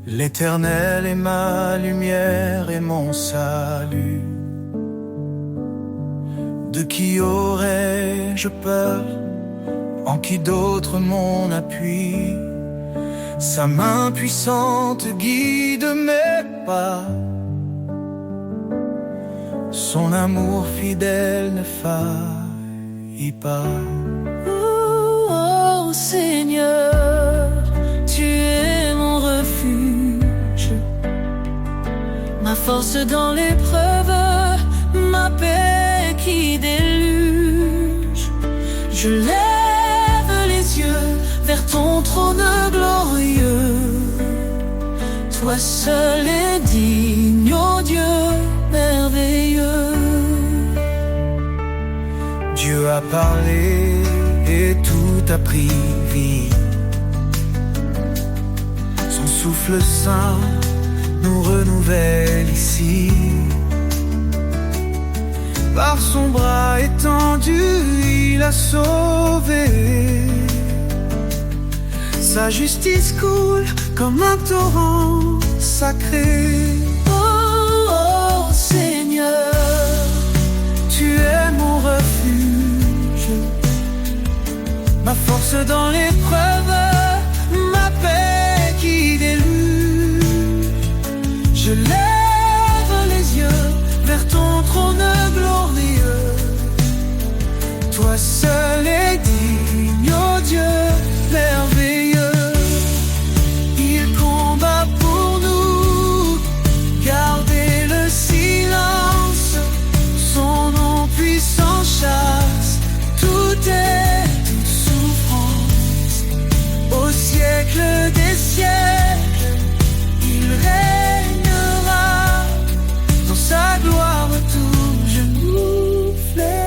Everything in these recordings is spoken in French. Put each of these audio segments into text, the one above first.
L'Éternel est ma lumière et mon salut. De qui aurais-je peur? En qui d'autre mon appui? Sa main puissante guide mes pas. Son amour fidèle ne faillit pas. Oh, oh Seigneur, tu es mon refuge, ma force dans l'épreuve, ma paix qui déluge. Je lève les yeux vers ton trône glorieux. Toi seul est digne, ô Dieu merveilleux. Dieu a parlé et tout a pris vie. Son souffle saint nous renouvelle ici. Par son bras étendu, il a sauvé. Sa justice coule comme un torrent sacré. Oh, oh Seigneur, tu es mon refuge, ma force dans l'épreuve, ma paix qui déluge. Je lève les yeux vers ton trône glorieux. Toi seul est digne, ô Dieu merveilleux. Il combat pour nous, gardez le silence. Son nom puissant chasse toute souffrance. Au siècle des siècles, il régnera. Dans sa gloire tout genou fléchira.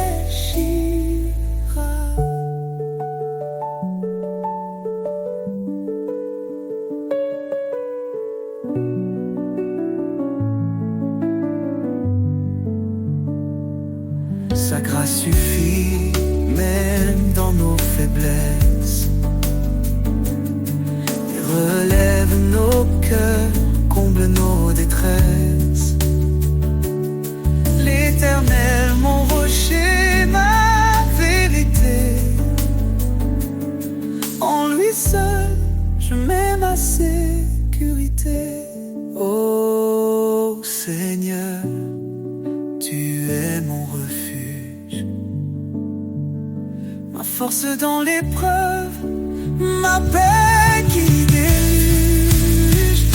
Sa grâce suffit même dans nos faiblesses et relève nos cœurs, comble nos détresses. L'Éternel, mon rocher, ma vérité, en lui seul je mets ma sécurité. Ô Seigneur, tu es mon refuge, ma force dans l'épreuve, ma paix qui déluge.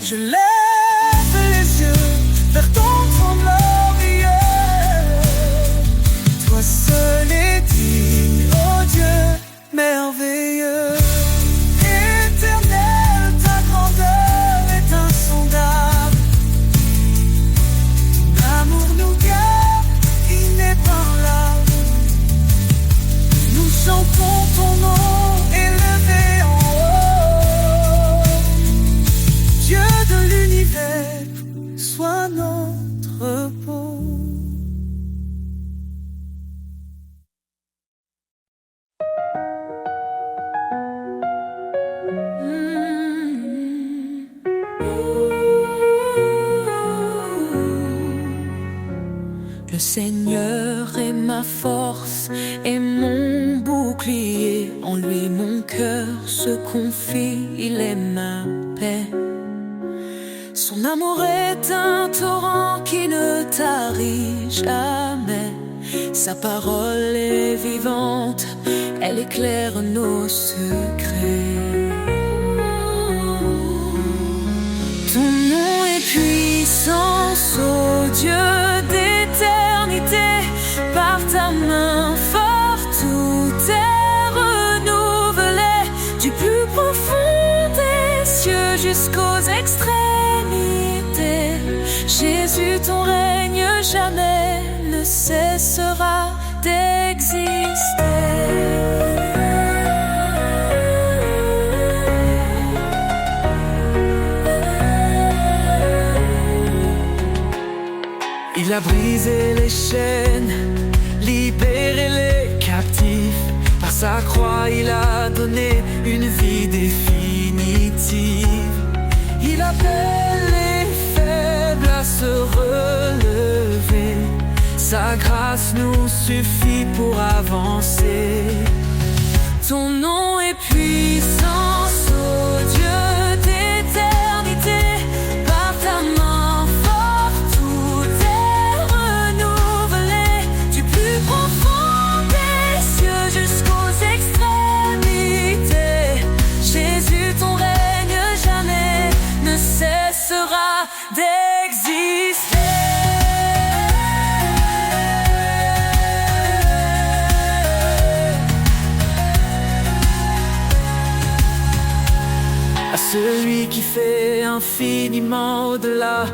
Je lève les yeux vers ton trône glorieux. Toi seul est digne, ô Dieu merveilleux. Éternel, ta grandeur est insondable. L'amour nous garde inébranlable. Nous chantons ton nom élevé en haut. Dieu de l'univers, sois notre repos. Le Seigneur est ma force et mon bouclier. En lui mon cœur se confie, il est ma paix. Son amour est un torrent qui ne tarit jamais. Sa parole est vivante, elle éclaire nos secrets. Ton nom est puissance, ô Dieu d'éternité. Par ta main forte, tout est renouvelé. Du plus profond des cieux jusqu'aux extrémités. Jésus, ton règne jamais ne cessera d'exister. Il a brisé les chaînes, libéré les captifs. Par sa croix, il a donné une vie définitive. Il appelle les faibles à se relever. Sa grâce nous suffit pour avancer. Ton nom est puissance, ô Dieu d'éternité. Par ta main forte, tout est renouvelé. Du plus profond des cieux jusqu'aux extrémités. Jésus, ton règne jamais ne cessera d'exister. À celui qui fait infiniment au-delà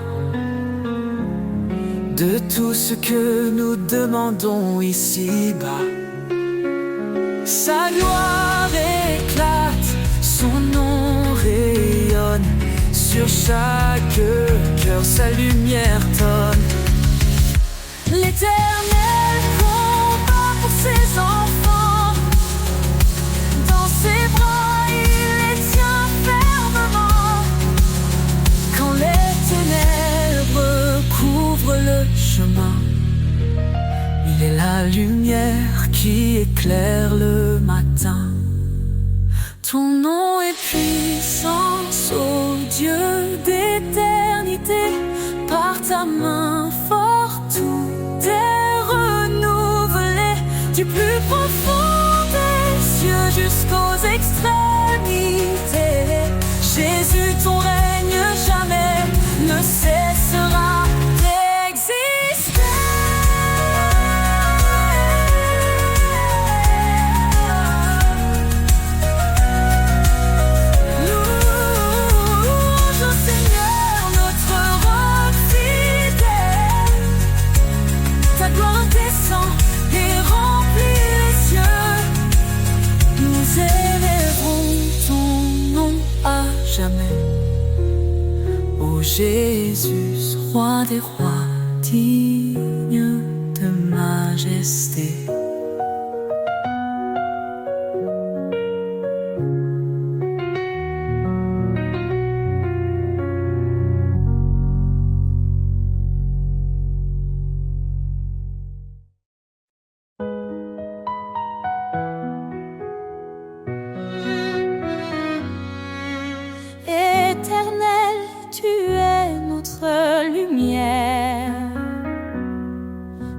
de tout ce que nous demandons ici-bas. Sa gloire éclate, son nom rayonne. Sur chaque cœur, sa lumière tonne. L'Éternel combat pour ses enfants. Dans ses bras, il les tient fermement. Quand les ténèbres couvrent le chemin, il est la lumière qui éclaire le matin. Ton nom est puissance, ô Dieu d'éternité. Par ta main forte, tout est renouvelé. Du plus profond des cieux jusqu'aux extrémités. Jésus, ton règne jamais ne cessera d'exister. Louange au Seigneur, notre roc fidèle. Ta gloire descend et remplit les cieux. Nous élèverons ton nom à jamais. Ô Jésus, roi des rois, digne de majesté. Éternel, tu es notre lumière.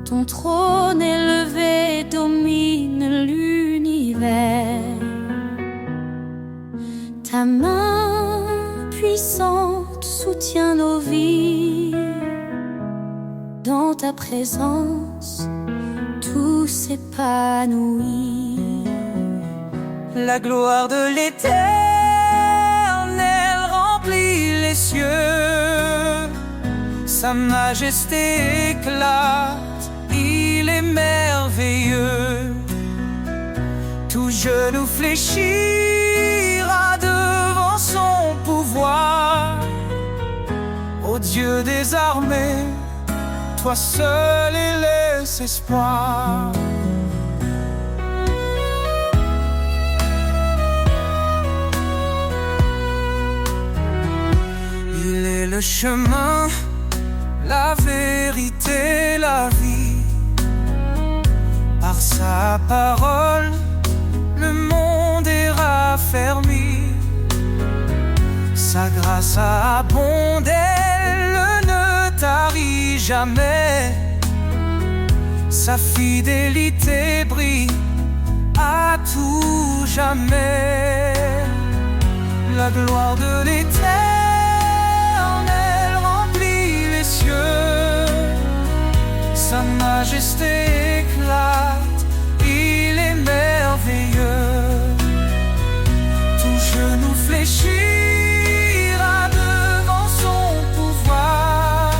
Ton trône élevé domine l'univers. Ta main puissante soutient nos vies. Dans ta présence, tout s'épanouit. La gloire de l'Éternel remplit les cieux. Sa majesté éclate, il est merveilleux. Tout genou fléchira devant son pouvoir. Ô Dieu des armées, toi seul est l'espoir. Il est le chemin, la vérité, la vie. Par sa parole, le monde est raffermi. Sa grâce abonde, elle ne tarit jamais. Sa fidélité brille à tout jamais. La gloire de l'Éternel remplit les cieux. Sa majesté éclate, il est merveilleux. Tout genou fléchira devant son pouvoir.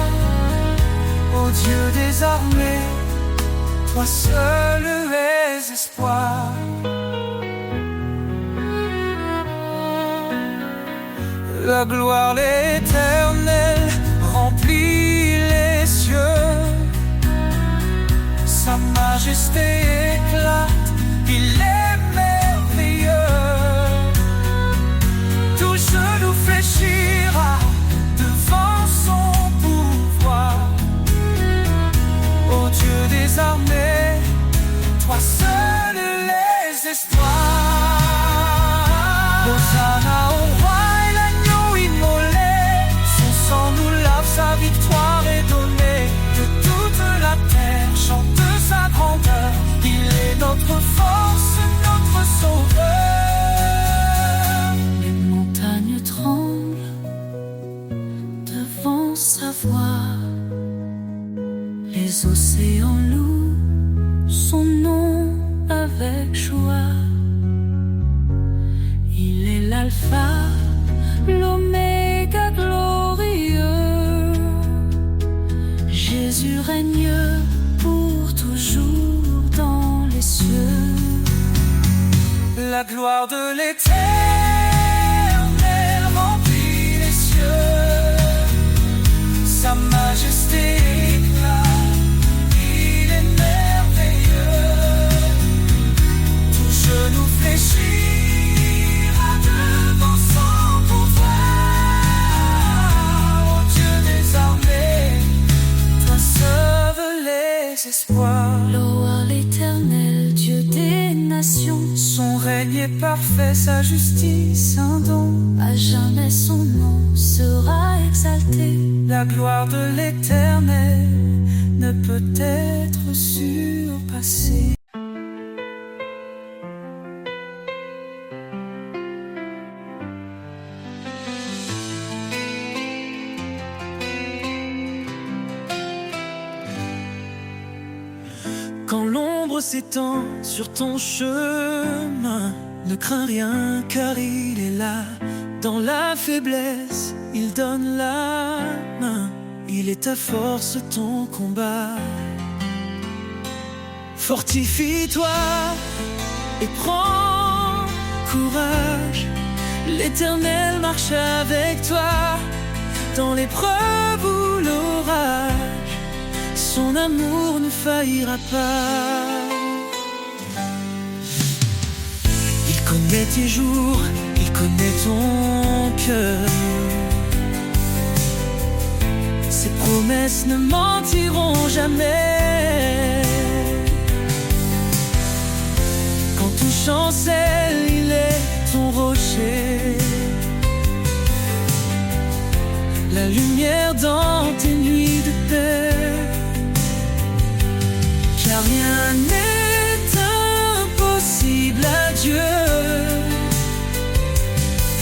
Ô Dieu des armées, toi seul es espoir. La gloire, l'Éternel remplit les cieux. sauveur. Les montagnes tremblent devant sa voix, les océans louent son nom avec joie. Il est l'alpha, l'oméga glorieux. Jésus règne pour toujours dans les cieux. La gloire de l'Éternel remplit les cieux. Sa majesté éclate, il est merveilleux. Tout genou fléchira devant son pouvoir. Ô Dieu des armées, toi sauve les espoirs. Louez l'Éternel, Dieu des nations. Son règne est parfait, sa justice un don. À jamais son nom sera exalté. La gloire de l'Éternel ne peut être surpassée. Quand l'ombre s'étend sur ton chemin, ne crains rien car il est là. Dans la faiblesse, il donne la main. Il est ta force, ton combat. Fortifie-toi et prends courage. L'Éternel marche avec toi dans l'épreuve ou l'orage. Son amour ne faillira pas. Il connaît tes jours, il connaît ton cœur. Ses promesses ne mentiront jamais. Quand tout chancelle, il est ton rocher. La lumière dans tes nuits de paix. Car rien n'est impossible à Dieu.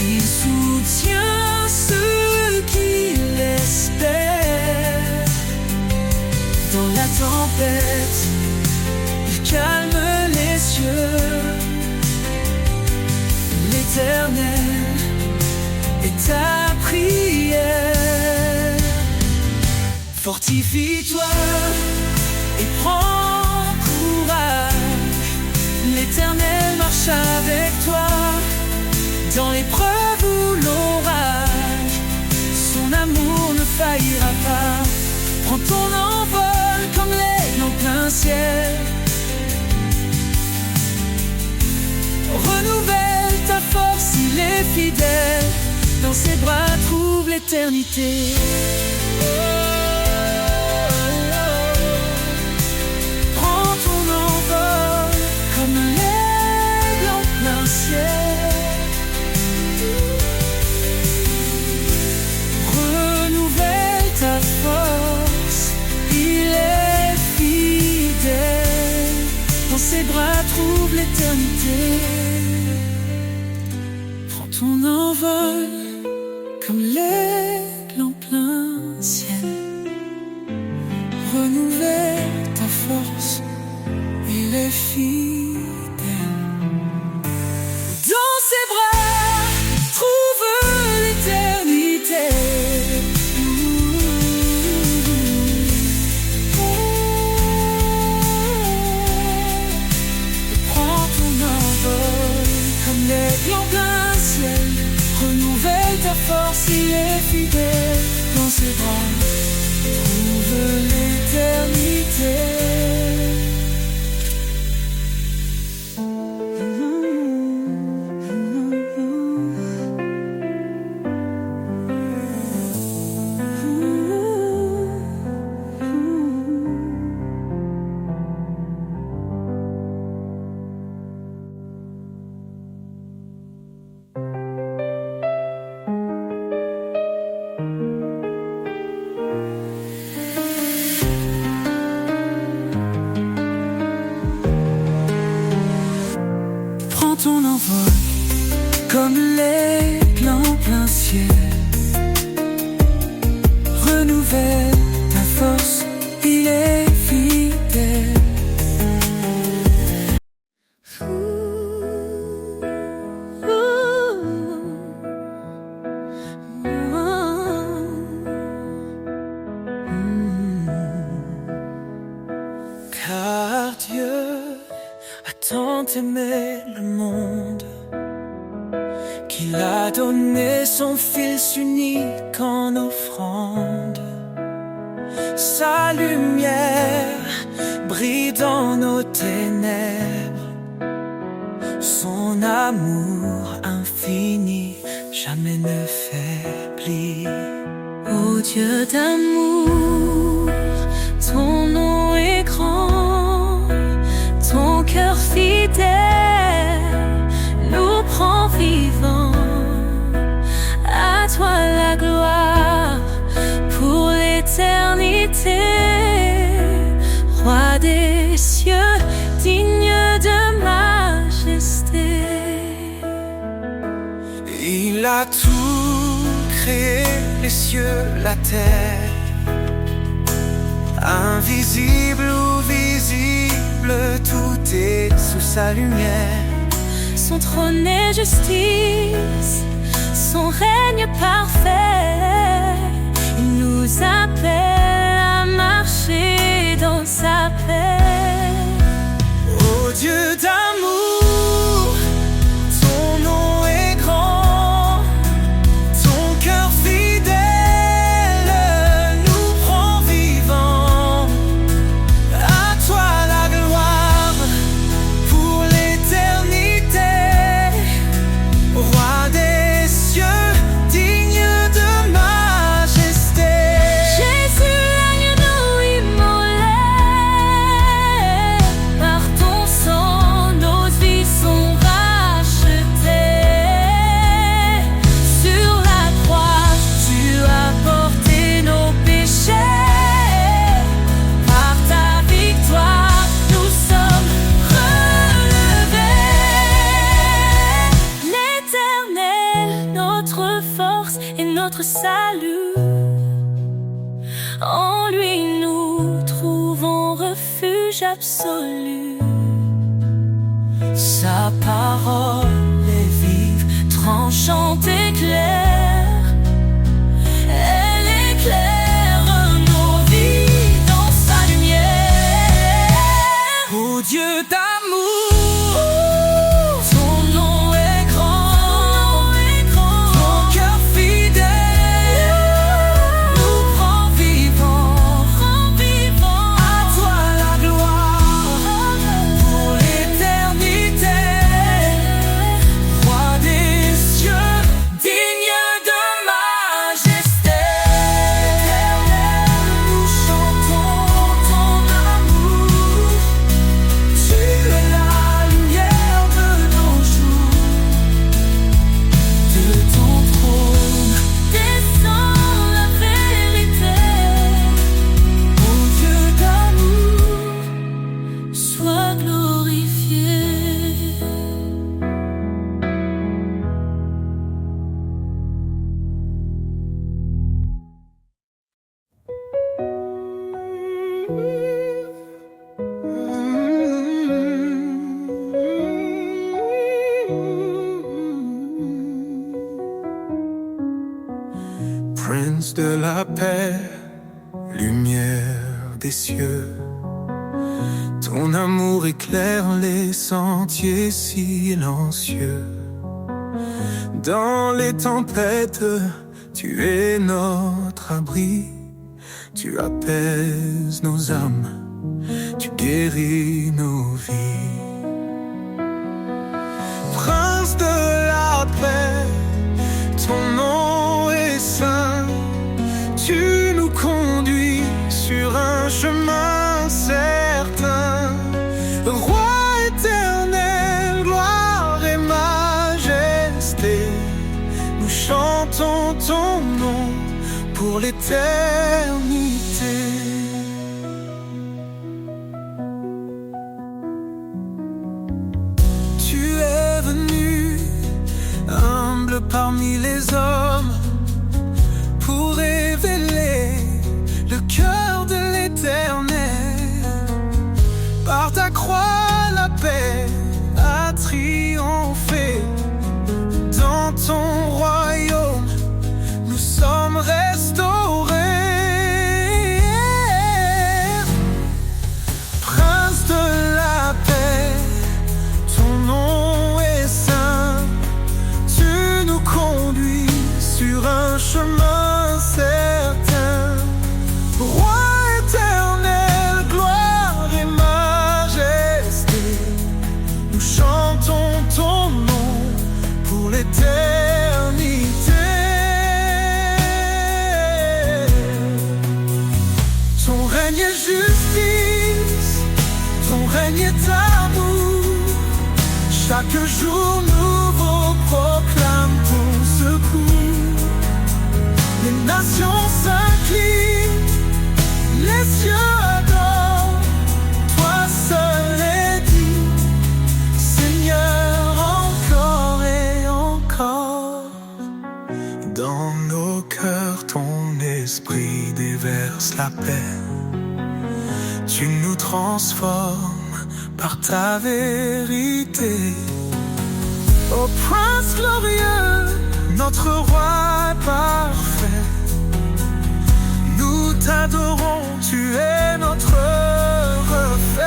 Il soutient ceux qui l'espèrent. Dans la tempête, il calme les cieux. L'Éternel est ta prière. Fortifie-toi et prends courage. L'Éternel marche avec toi dans l'épreuve ou l'orage. Son amour ne faillira pas. Prends ton envol comme l'aigle en plein ciel. Renouvelle ta force, il est fidèle. Dans ses bras trouve l'éternité. Renouvelle ta force, il est fidèle. Dans ses bras trouve l'éternité. Prends ton envol comme l'aigle en plein ciel. Renouvelle ta force, il est fidèle. Dans ses bras trouve l'éternité. Prends ton envol comme l'aigle en plein ciel. Renouvelle ta force, il est fidèle. Dans ses bras trouve l'éternité. un ciel. Renouvelle ta force, il est fidèle. Car Dieu a tant aimé le monde qu'il a donné son Fils unique en offrande. Sa lumière brille dans nos ténèbres, son amour infini jamais ne faiblit. Ô Dieu d'amour, ton nom est grand, ton cœur fidèle nous prend vivants. À toi la gloire pour l'éternité, Roi des cieux, digne de majesté. Il a tout créé, les cieux, la terre, invisible ou visible, tout est sous sa lumière. Son trône est justice, son règne parfait. Il nous appelle à marcher dans sa paix. Ô Dieu d'amour, ton nom est grand, ton cœur fidèle nous rend vivants. À toi la gloire pour l'éternité, Roi des cieux, digne de majesté. Jésus, l'agneau immolé, par ton sang nos vies sont rachetées. Sur la croix, tu as porté nos péchés. Par ta victoire, nous sommes relevés. L'Éternel, notre force et notre salut. En lui nous trouvons refuge absolu. Sa parole est vive, tranchante et claire. Elle éclaire nos vies dans sa lumière. Ô Dieu d'amour, ton nom est grand, ton cœur fidèle nous prend vivants. À toi la gloire pour l'éternité, Roi des cieux, digne de majesté. Éternel, nous chantons ton amour. Tu es la lumière de nos jours. De ton trône Descends la vérité. ô Dieu d'amour. Sois glorifié. Prince de la paix, lumière des cieux, ton amour éclaire les sentiers silencieux. Dans les tempêtes, tu es notre abri, tu apaises nos âmes, tu guéris nos vies. Prince de la paix, ton nom est saint, tu nous conduis sur un chemin certain. Roi éternel, gloire et majesté, nous chantons ton nom pour l'éternité. Tu es venu, humble parmi les hommes, règne est justice, ton règne est amour. Chaque jour nouveau proclame ton secours. Les nations s'inclinent, les cieux adorent. Toi seul est digne, Seigneur, encore et encore. Dans nos cœurs, ton esprit déverse la paix. Tu nous transformes par ta vérité. Ô Prince glorieux, notre roi parfait, nous t'adorons, tu es notre reflet.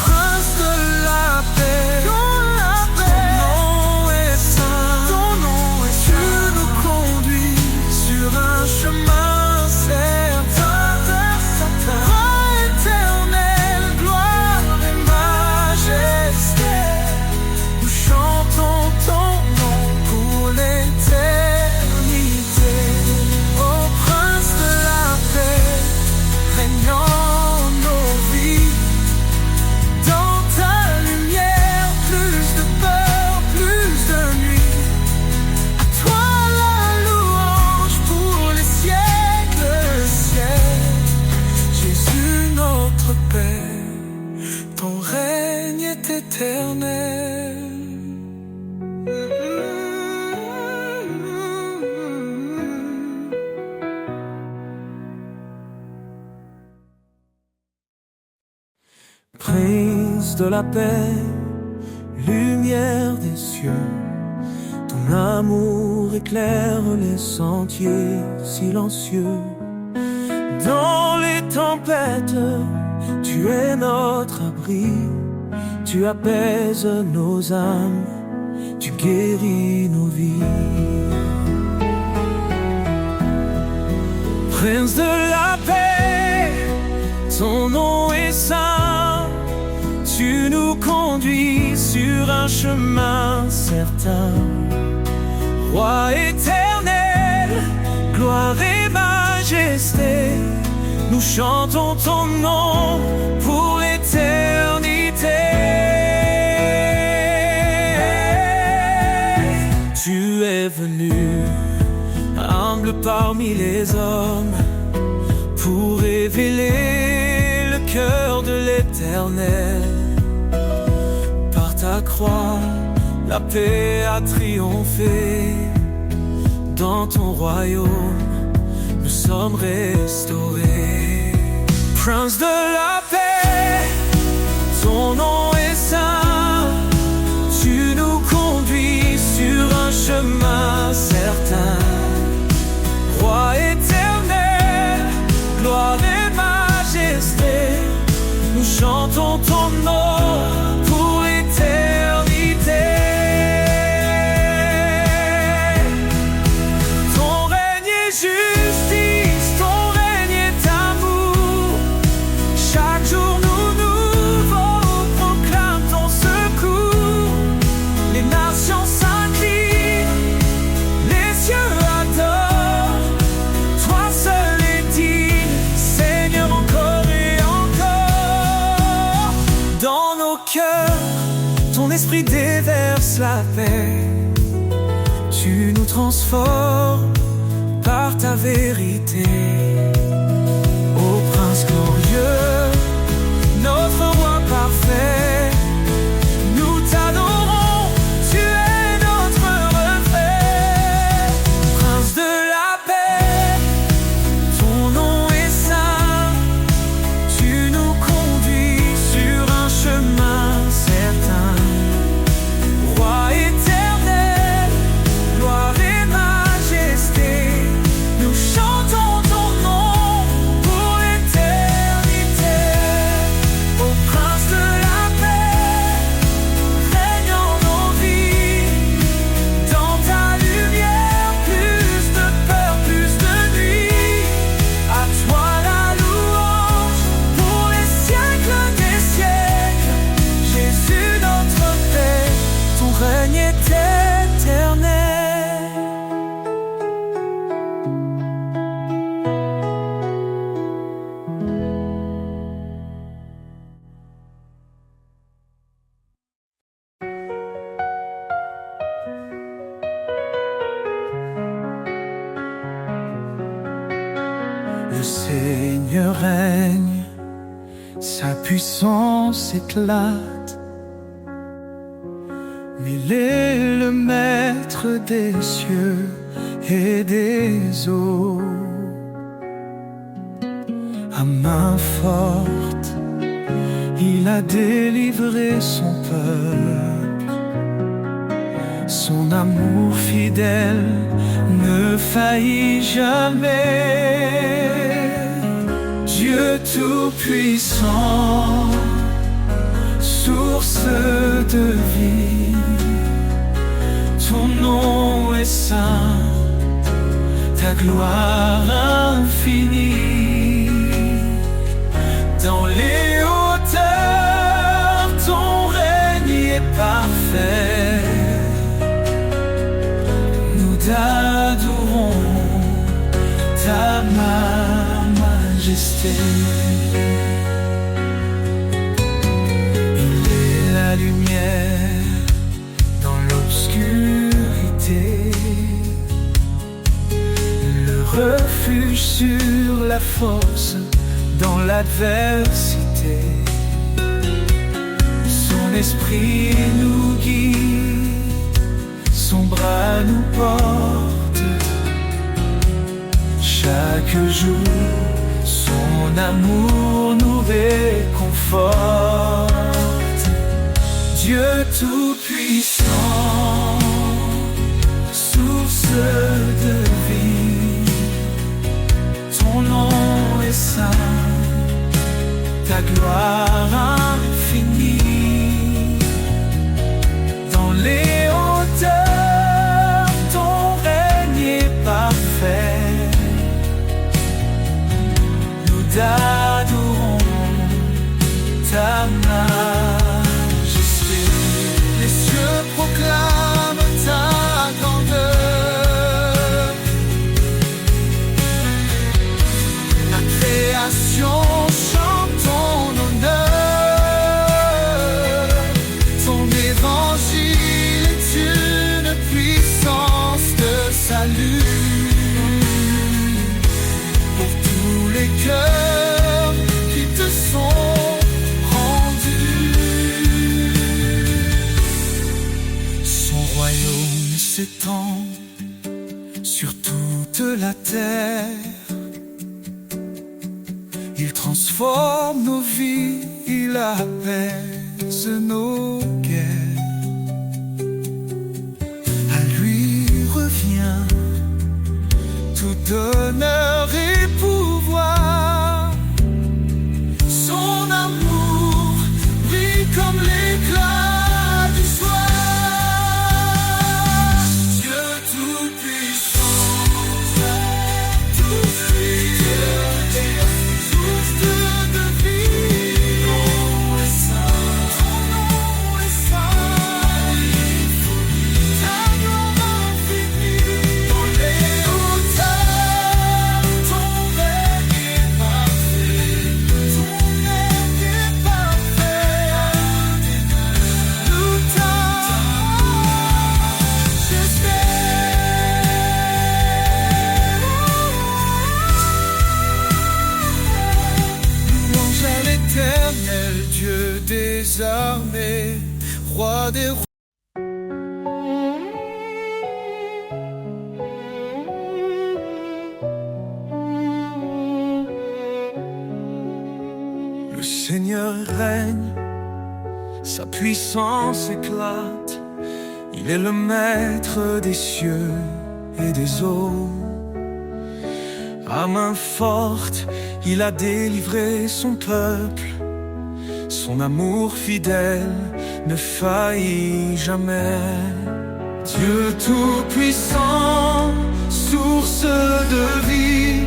Prince de la paix, ton nom est saint, ton nom est tu nous conduis sur un chemin certain. Roi éternel, gloire et majesté, nous chantons ton nom pour l'éternité. Ô Prince de la paix, régnant nos vies, dans ta lumière, plus de peur, plus de nuit. À toi la louange pour les siècles, siècles. Jésus notre Père, ton règne est éternel. Prince de la paix, lumière des cieux, ton amour éclaire les sentiers silencieux. Dans les tempêtes, tu es notre abri, tu apaises nos âmes, tu guéris nos vies. Prince de la paix, ton nom est saint, tu nous conduis sur un chemin certain. Roi éternel, gloire et majesté, nous chantons ton nom pour l'éternité. Tu es venu, humble parmi les hommes, pour révéler le cœur de l'Éternel. Par ta croix, la paix a triomphé. Dans ton royaume, nous sommes restaurés. Prince de la paix, ton nom est saint, tu nous conduis sur un chemin certain. Roi éternel, gloire et majesté, nous chantons ton nom pour l'éternité. Ton règne est justice, ton règne est amour. Chaque jour nouveau proclame ton secours. Les nations s'inclinent, les cieux adorent. Toi seul est digne, Seigneur, encore et encore. Dans nos cœurs, ton esprit déverse la paix. Tu nous transformes par ta vérité. Ô Prince glorieux, notre roi parfait, nous t'adorons, tu es notre reflet. Prince de la paix, ton nom est saint, tu nous conduis sur un chemin certain. Roi éternel, gloire et majesté, nous chantons ton nom Seigneur règne, sa puissance éclate. Il est le maître des cieux et des eaux. À main forte, il a délivré son peuple. Son amour fidèle ne faillit jamais. Dieu tout-puissant, source de vie, ton nom est saint, ta gloire infinie. Dans les hauteurs, ton règne est parfait. Nous t'adorons, ta majesté. Il est la lumière dans l'obscurité, le refuge sur la force dans l'adversité. Son esprit nous guide, son bras nous porte. Chaque jour, son amour nous réconforte. Dieu tout-puissant, source de vie, ton nom est saint, ta gloire infinie. Dans les hauteurs, ton règne est parfait. Nous t'adorons, ta majesté. Les cieux proclament ta grandeur. La création chante ton honneur. Ton évangile est une puissance de salut pour tous les cœurs qui te sont rendus. Son royaume s'étend sur toute la terre. Il transforme nos vies, il apaise nos guerres. À lui revient tout honneur et pouvoir. Son amour brille comme l'éclat du soir. Dieu tout-puissant, source de vie, ton nom est saint, ta gloire infinie. Dans les hauteurs, ton règne est parfait, nous louange à l'Éternel, Dieu des armées, roi des rois. Le Seigneur règne, sa puissance éclate. Il est le maître des cieux et des eaux. À main forte, il a délivré son peuple. Son amour fidèle ne faillit jamais. Dieu tout-puissant, source de vie,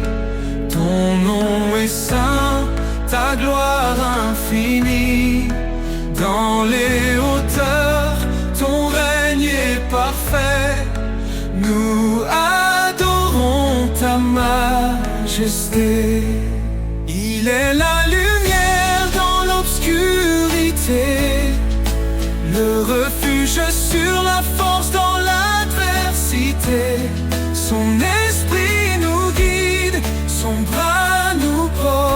ton nom est saint, ta gloire infinie. Dans les hauteurs, ton règne est parfait. Nous adorons ta majesté. Il est la lumière dans l'obscurité, le refuge sur la force dans l'adversité. Son esprit nous guide, son bras nous porte.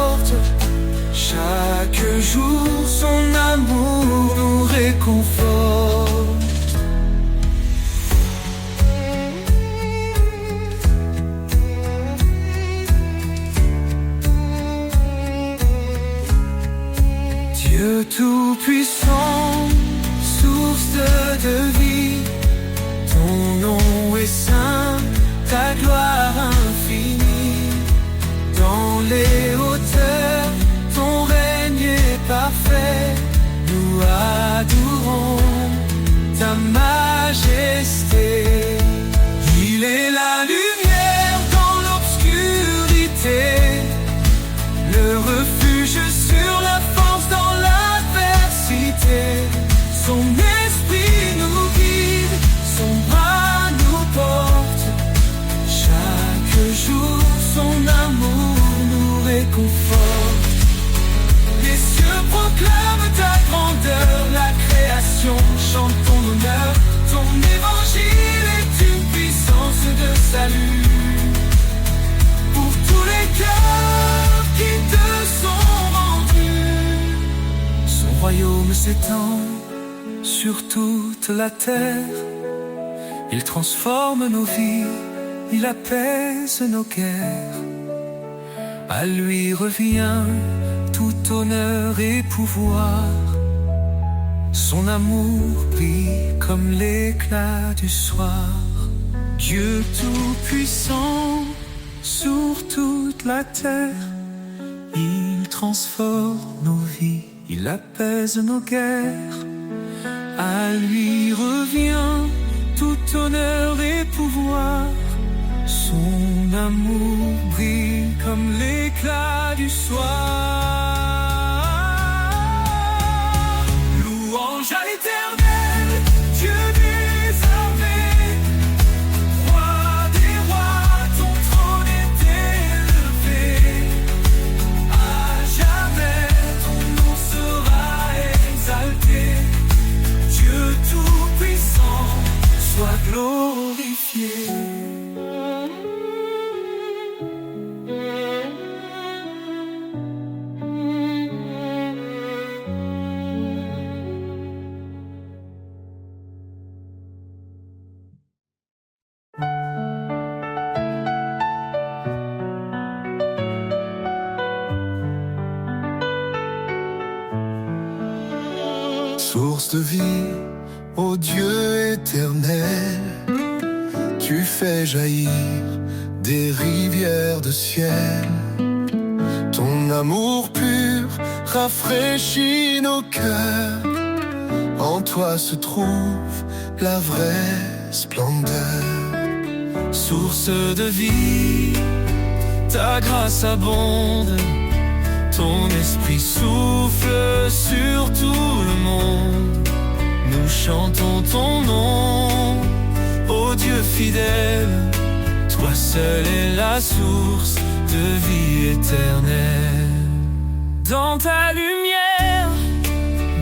Dieu tout-puissant, source de vie, ton nom est saint, ta gloire infinie. Dans les hauteurs, ton règne est parfait, nous adorons ta majesté. Il est la lumière dans l'obscurité, le refuge sur la force dans l'adversité. Son esprit nous guide, son bras nous porte. Chaque jour, son amour nous réconforte. Les cieux proclament ta grandeur, la création chante ton honneur. Ton évangile est une puissance de salut pour tous les cœurs qui te sont rendus. Son royaume s'étend sur toute la terre. Il transforme nos vies, il apaise nos guerres. À lui revient tout honneur et pouvoir. Son amour brille comme l'éclat du soir. Dieu tout-puissant sur toute la terre, il transforme nos vies, il apaise nos guerres. À lui revient tout honneur et pouvoir. Son amour brille comme l'éclat du soir. Louange à l'Éternel, Dieu des armées. Roi des rois, ton trône est élevé. À jamais ton nom sera exalté. Dieu tout-puissant, sois glorifié. Source de vie, ô Dieu éternel, tu fais jaillir des rivières de ciel. Ton amour pur rafraîchit nos cœurs. En toi se trouve la vraie splendeur. Source de vie, ta grâce abonde. Ton esprit souffle sur tout le monde. Nous chantons ton nom, ô Dieu fidèle. Toi seul es la source de vie éternelle. Dans ta lumière,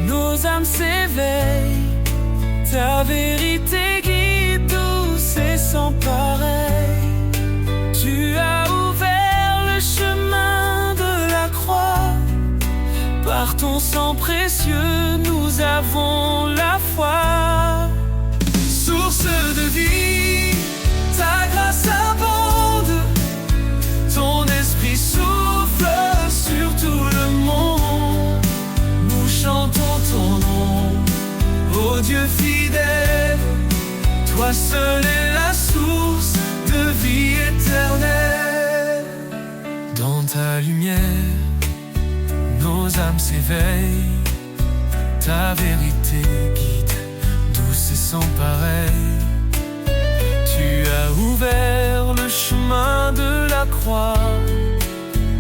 nos âmes s'éveillent. Ta vérité guide douce et sans pareil. Tu as ouvert le chemin de la croix. Par ton sang précieux, nous avons la foi. Source de vie, ta grâce abonde. Ton esprit souffle sur tout le monde. Nous chantons ton nom, ô Dieu fidèle. Toi seul es la source de vie éternelle. Dans ta lumière, nos âmes s'éveillent. Ta vérité guide, douce et sans pareil. Tu as ouvert le chemin de la croix.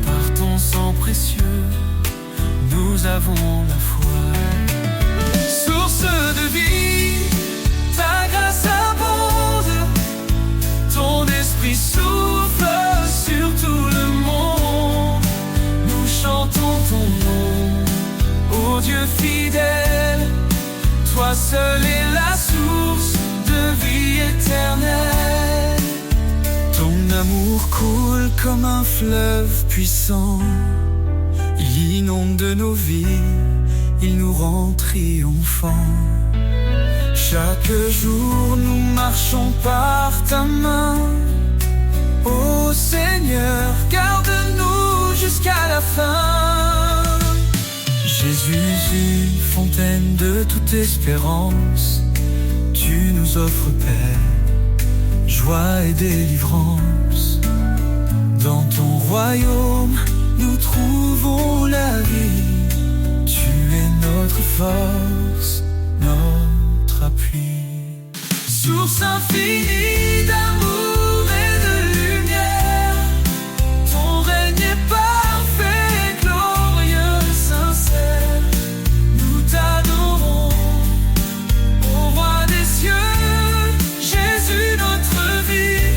Par ton sang précieux, nous avons la foi. Source de vie, ta grâce abonde. Ton esprit souffle sur tout le monde. Nous chantons ton nom, ô Dieu fidèle. Toi seul es la source de vie éternelle. Ton amour coule comme un fleuve puissant. Il inonde nos vies, il nous rend triomphants. Chaque jour nous marchons par ta main. Ô Seigneur, garde-nous jusqu'à la fin. Jésus, une fontaine de toute espérance, tu nous offres paix, joie et délivrance. Dans ton royaume, nous trouvons la vie. Tu es notre force, notre appui. Source infinie d'amour et de lumière, ton règne est parfait, glorieux, sincère. Nous t'adorons, ô roi des cieux, Jésus notre vie,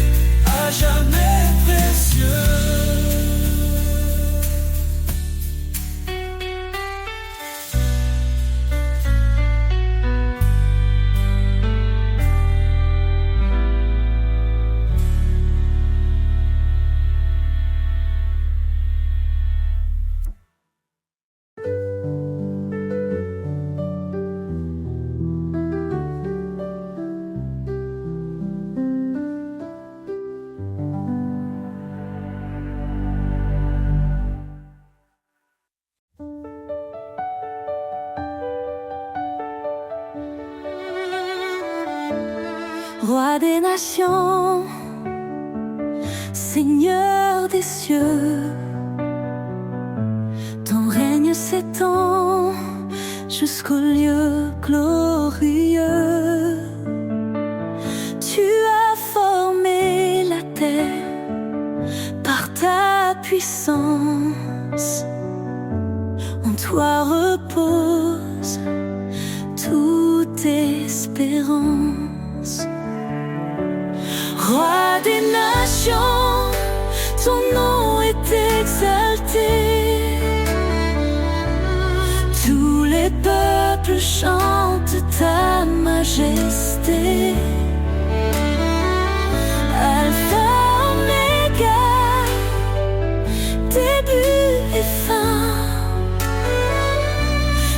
à jamais précieux. Roi des nations, Seigneur des cieux, ton règne s'étend jusqu'au lieu glorieux. Tu as formé la terre par ta puissance. En toi repose toute espérance. Roi des nations, ton nom est exalté. Tous les peuples chantent ta majesté. Alpha, Oméga, début et fin.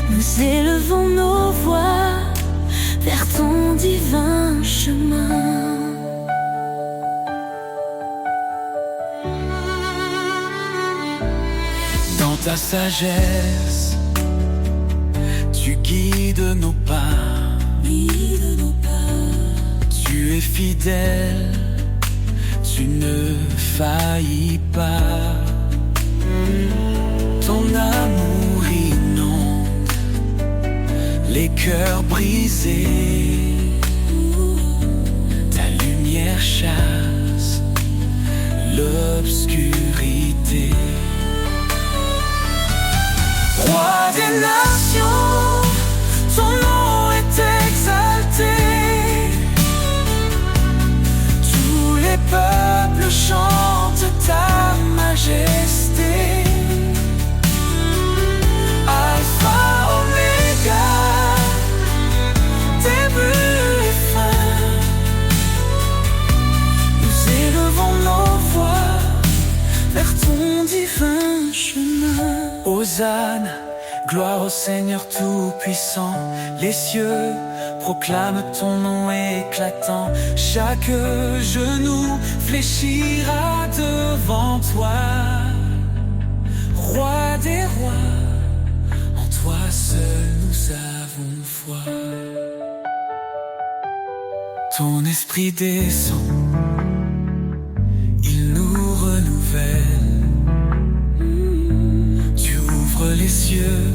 Nous élevons nos voix vers ton divin chemin. Dans ta sagesse, tu guides nos pas. Tu es fidèle, tu ne faillis pas. Ton amour inonde les cœurs brisés. Ta lumière chasse l'obscurité. Roi des nations, ton nom est exalté. Tous les peuples chantent ta majesté. Alpha, Oméga, début et fin. Nous élevons nos voix vers ton divin chemin. Hosanna, gloire au Seigneur Tout-Puissant. Les cieux proclament ton nom éclatant. Chaque genou fléchira devant toi. Roi des rois, en toi seul nous avons foi. Ton esprit descend, il nous renouvelle. Les cieux,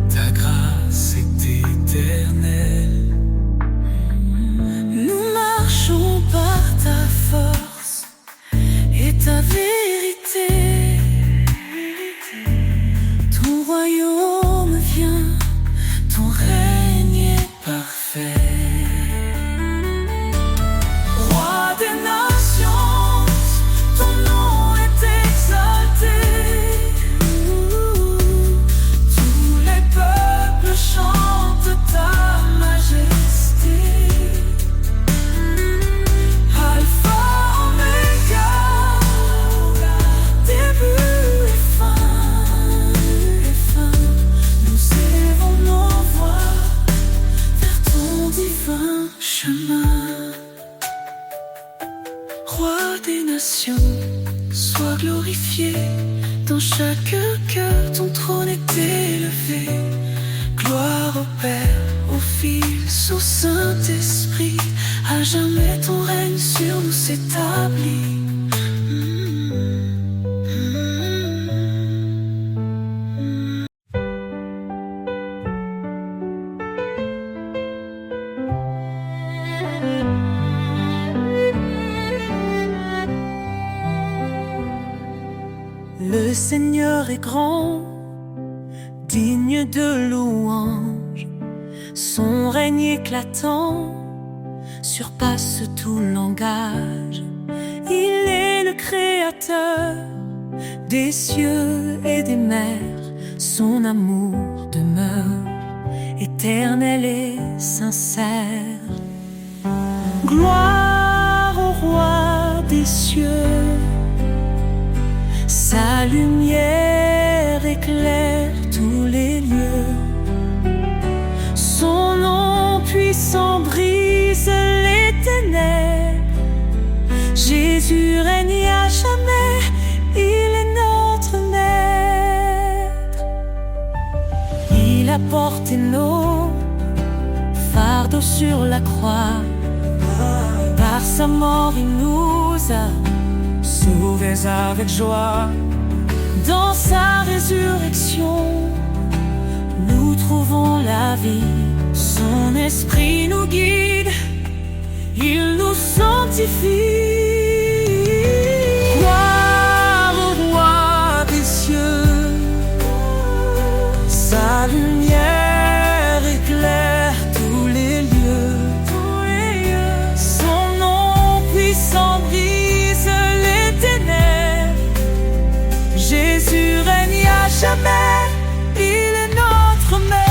ta grâce est éternelle. Nous marchons par ta force et ta vérité. Ton royaume vient, ton règne est parfait. Roi des nations, ton nom est exalté. que ton trône est élevé. Gloire au Père, au Fils, au Saint-Esprit. À jamais ton règne sur nous s'établit. Le Seigneur est grand, digne de louange. Son règne éclatant surpasse tout langage. Il est le créateur des cieux et des mers. Son amour demeure éternel et sincère. Gloire au roi des cieux. Sa lumière éclaire tous les lieux. Son nom puissant brise les ténèbres. Jésus règne à jamais, il est notre maître. Il a porté nos fardeaux sur la croix. Par sa mort il nous a sauvés avec joie. Dans sa résurrection, nous trouvons la vie. Son esprit nous guide, il nous sanctifie. Gloire au roi des cieux. Sa lumière éclaire tous les lieux. Son nom puissant brise les ténèbres. Jésus règne à jamais, il est notre maître.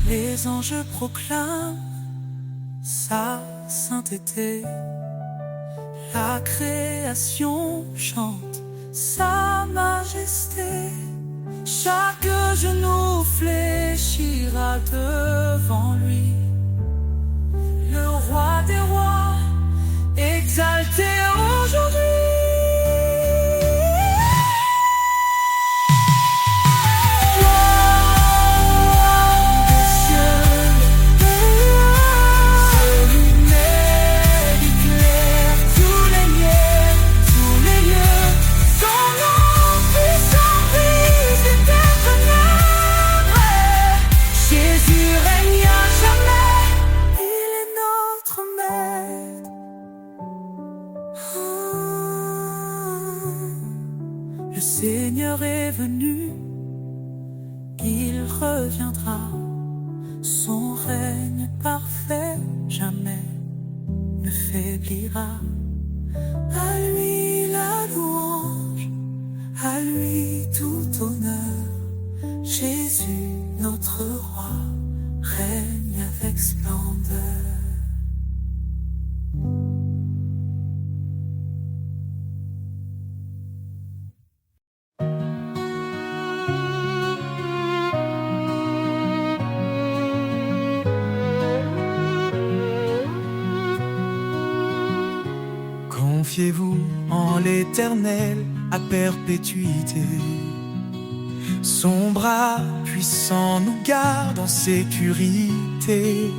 Les anges proclament sa sainteté. La création chante sa majesté. Chaque genou fléchira devant lui. Le roi des rois, exalté aujourd'hui. Le Seigneur est venu, il reviendra. Son règne parfait jamais ne faiblira. À lui la louange, à lui tout honneur. Jésus, notre roi, règne avec splendeur. Confiez-vous en l'Éternel à perpétuité. Son bras puissant nous garde en sécurité.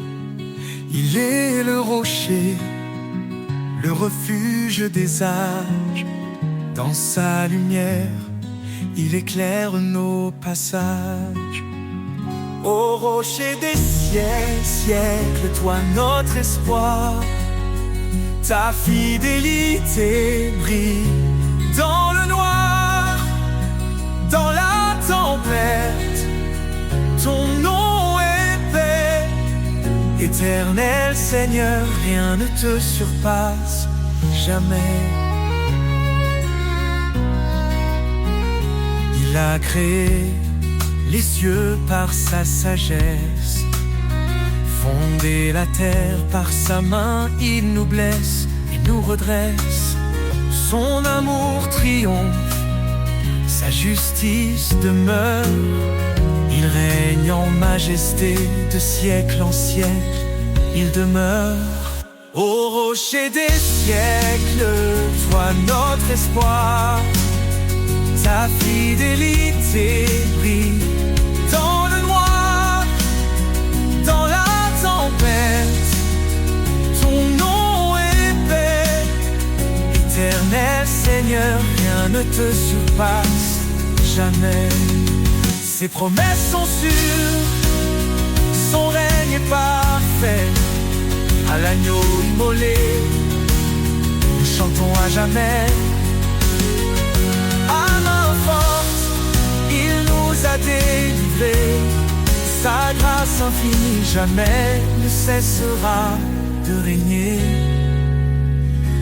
Il est le rocher, le refuge des âges. Dans sa lumière, il éclaire nos passages. Ô rocher des siècles, toi notre espoir. Ta fidélité brille Dans le noir, dans la tempête, ton nom est paix. Éternel Seigneur, rien ne te surpasse jamais. Il a créé les cieux par sa sagesse, fondé la terre par sa main. Il nous blesse et nous redresse. Son amour triomphe, sa justice demeure. Il règne en majesté de siècle en siècle. Il demeure. Au rocher des siècles, toi notre espoir. Ta fidélité brille dans le noir, dans la tempête. Ton nom est paix. Éternel Seigneur, rien ne te surpasse jamais. Ses promesses sont sûres, son règne est parfait. À l'agneau immolé, nous chantons à jamais. À main forte, il nous a délivrés. Sa grâce infinie jamais ne cessera de régner.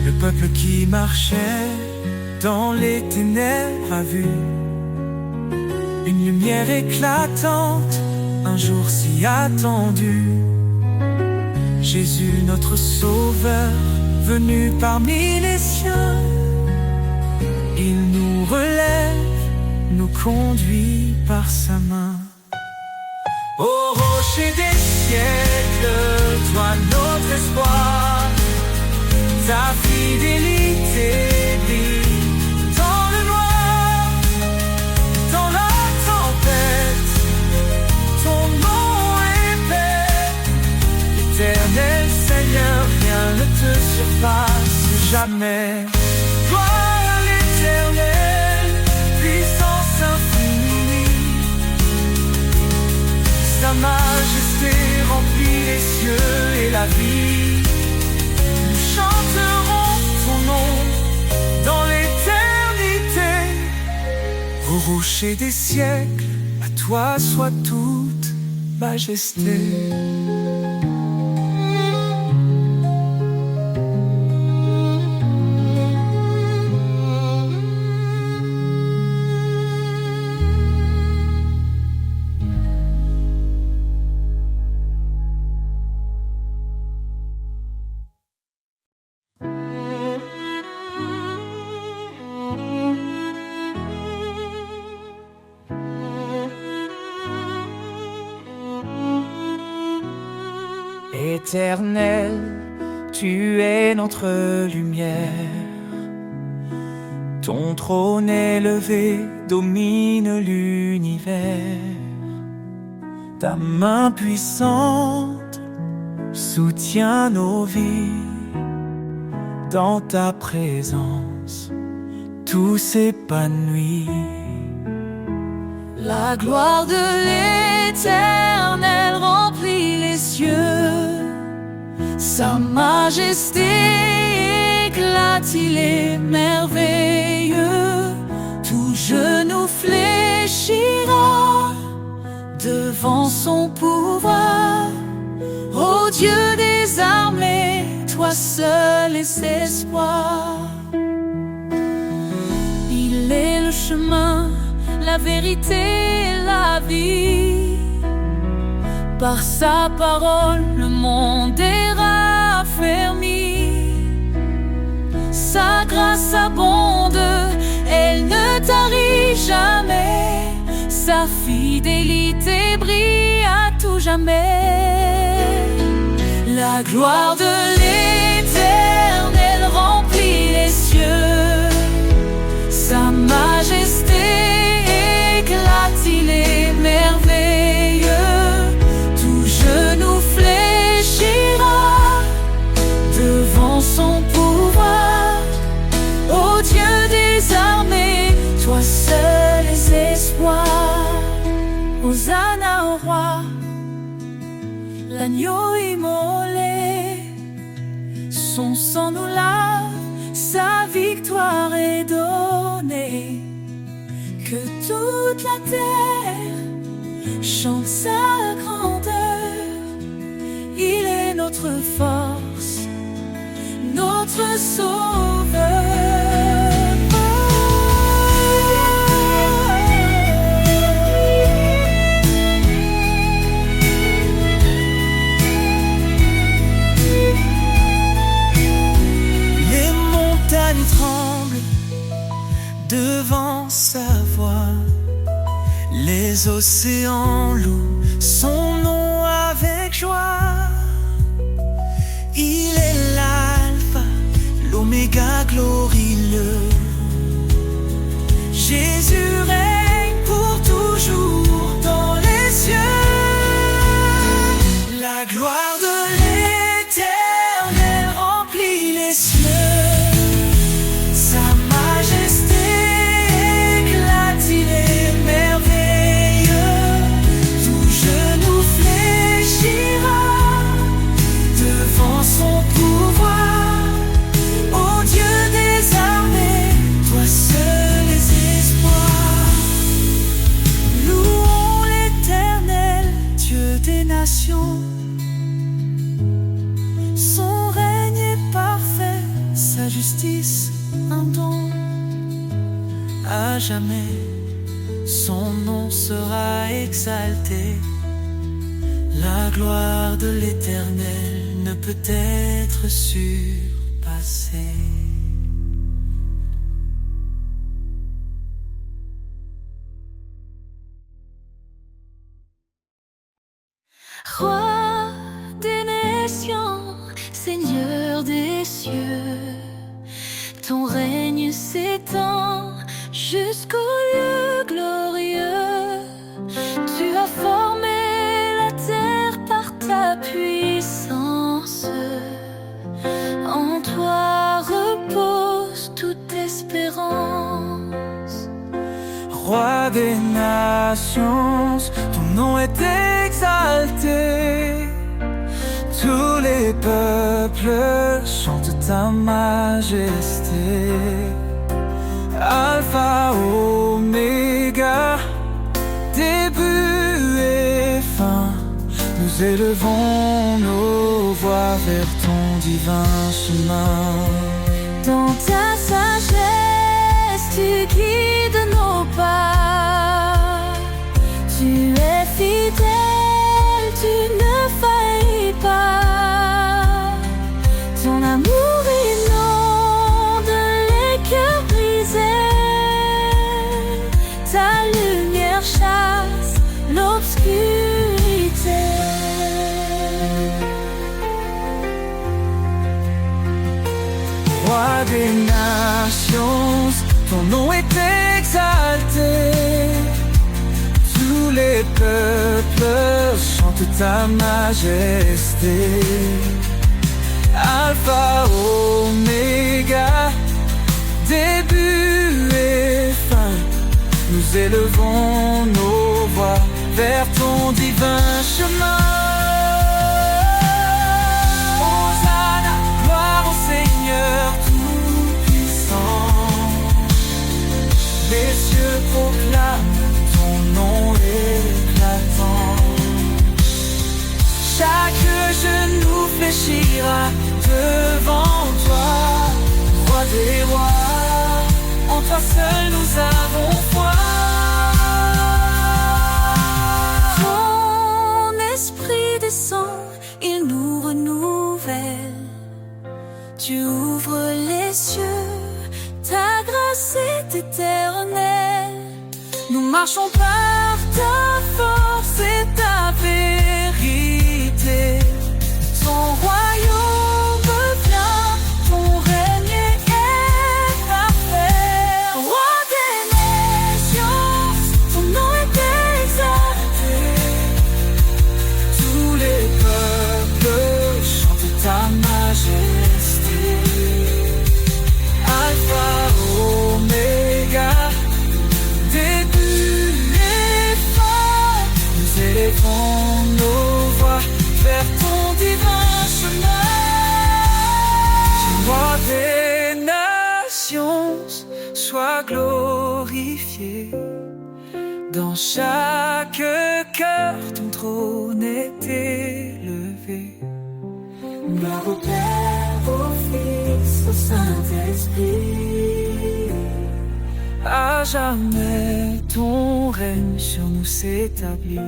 Le peuple qui marchait dans les ténèbres a vu une lumière éclatante, un jour si attendu. Jésus notre sauveur, venu parmi les siens. Il nous relève, nous conduit par sa main. Au rocher des siècles, toi notre espoir. Ta fidélité brille dans le noir, dans la tempête. Ton nom est paix. Éternel Seigneur, rien ne te surpasse jamais. Gloire à l'Éternel, puissance infinie. Sa majesté remplit les cieux et la vie. Nous chanterons ton nom dans l'éternité. Au rocher des siècles, à toi soit toute majesté. Éternel, tu es notre lumière. Ton trône élevé domine l'univers. Ta main puissante soutient nos vies. Dans ta présence, tout s'épanouit. La gloire de l'Éternel remplit les cieux. Sa majesté éclate, il est merveilleux. Tout genou fléchira devant son pouvoir. Ô Dieu des armées, toi seul est espoir. Il est le chemin, la vérité et la vie. Par sa parole, le monde est raffermi. Sa grâce abonde, elle ne tarit jamais. Sa fidélité brille à tout jamais. La gloire de l'Éternel remplit les cieux. Sa majesté éclate, il est merveilleux. Tout genou fléchira devant son pouvoir. Ô Dieu des armées, toi seul es espoir. Hosanna au roi, l'agneau immolé. Son sang nous lave, sa victoire est d'or. la terre chante sa grandeur. Il est notre force, notre sauveur. Les montagnes tremblent devant sa voix, les océans louent son nom avec joie. Il est l'alpha, l'oméga glorieux. Jésus règne pour toujours dans les cieux. La gloire de l'Éternel remplit les cieux. Sa majesté éclate, il est merveilleux. Tout genou fléchira devant son pouvoir. Ô Dieu des armées, toi seul les espoirs. Louons l'Éternel, Dieu des nations. Son règne est parfait, sa justice un don. À jamais, son nom sera exalté. La gloire de l'Éternel ne peut être surpassée. Roi des nations, Seigneur des cieux, ton règne s'étend jusqu'au lieu glorieux. Tu as formé la terre par ta puissance. En toi repose toute espérance. Roi des nations, ton nom est exalté. Tous les peuples chantent ta majesté. Alpha, Oméga, début et fin, nous élevons nos voix vers ton divin chemin. Dans ta sagesse, tu guides nos pas. Tu es fidèle, tu ne faillis pas. Ton amour inonde les cœurs brisés. Ta lumière chasse l'obscurité. Roi des nations, ton nom est exalté. Tous les peuples chantent ta majesté. Alpha, Oméga, début et fin, nous élevons nos voix vers ton divin chemin. Hosanna, gloire au Seigneur tout-puissant. Les cieux proclament ton nom éclatant. Chaque genou fléchira devant toi, roi des rois. En toi seul nous avons foi. Ton esprit descend, il nous renouvelle. Tu ouvres les cieux, ta grâce est éternelle. Nous marchons par ta force et ta vérité. Ton royaume vient, ton règne est parfait. Roi des nations, ton nom est exalté. Tous les peuples chantent ta majesté. Alpha, Oméga, début et fin, nous élevons nos voix vers ton divin chemin. Roi des nations, sois glorifié Dans chaque cœur, ton trône est élevé. Gloire au Père, au Fils, au Saint-Esprit. À jamais, ton règne sur nous s'établit.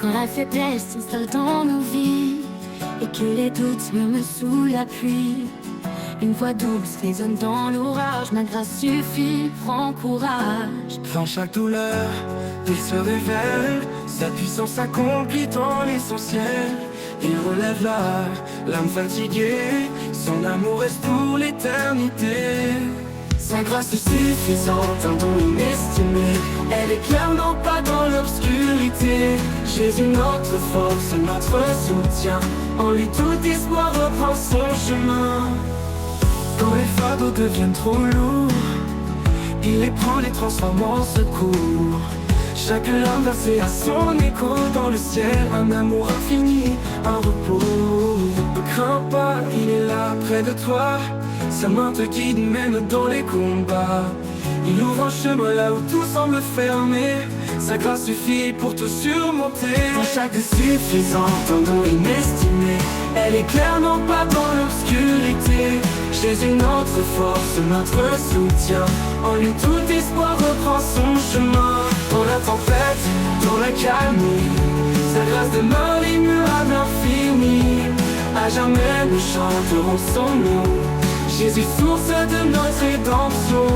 Quand la faiblesse s'installe dans nos vies et que les doutes murmurent sous la pluie, une voix douce résonne dans l'orage. Ma grâce suffit, prends courage. Dans chaque douleur, il se révèle, sa puissance s'accomplit dans l'essentiel. Il relève l'âme fatiguée, son amour reste pour l'éternité. Sa grâce est suffisante, un don inestimé. Elle éclaire non pas dans l'obscurité. Jésus notre force, notre soutien. En lui tout espoir reprend son chemin. Quand les fardeaux deviennent trop lourds, il les prend, les transforme en secours. Chaque larme versée a son écho dans le ciel. Un amour infini, un repos. Ne crains pas, il est là près de toi. Sa main te guide même dans les combats. Il ouvre un chemin là où tout semble fermé. Sa grâce suffit pour tout surmonter. Dans chaque suffisante, un don inestimé. Elle éclaire non pas dans l'obscurité. Jésus notre force, notre soutien. En lui tout espoir reprend son chemin. Dans la tempête, dans la calmie, sa grâce demeure immuable, infinie. À jamais nous chanterons son nom. Jésus, source de notre rédemption.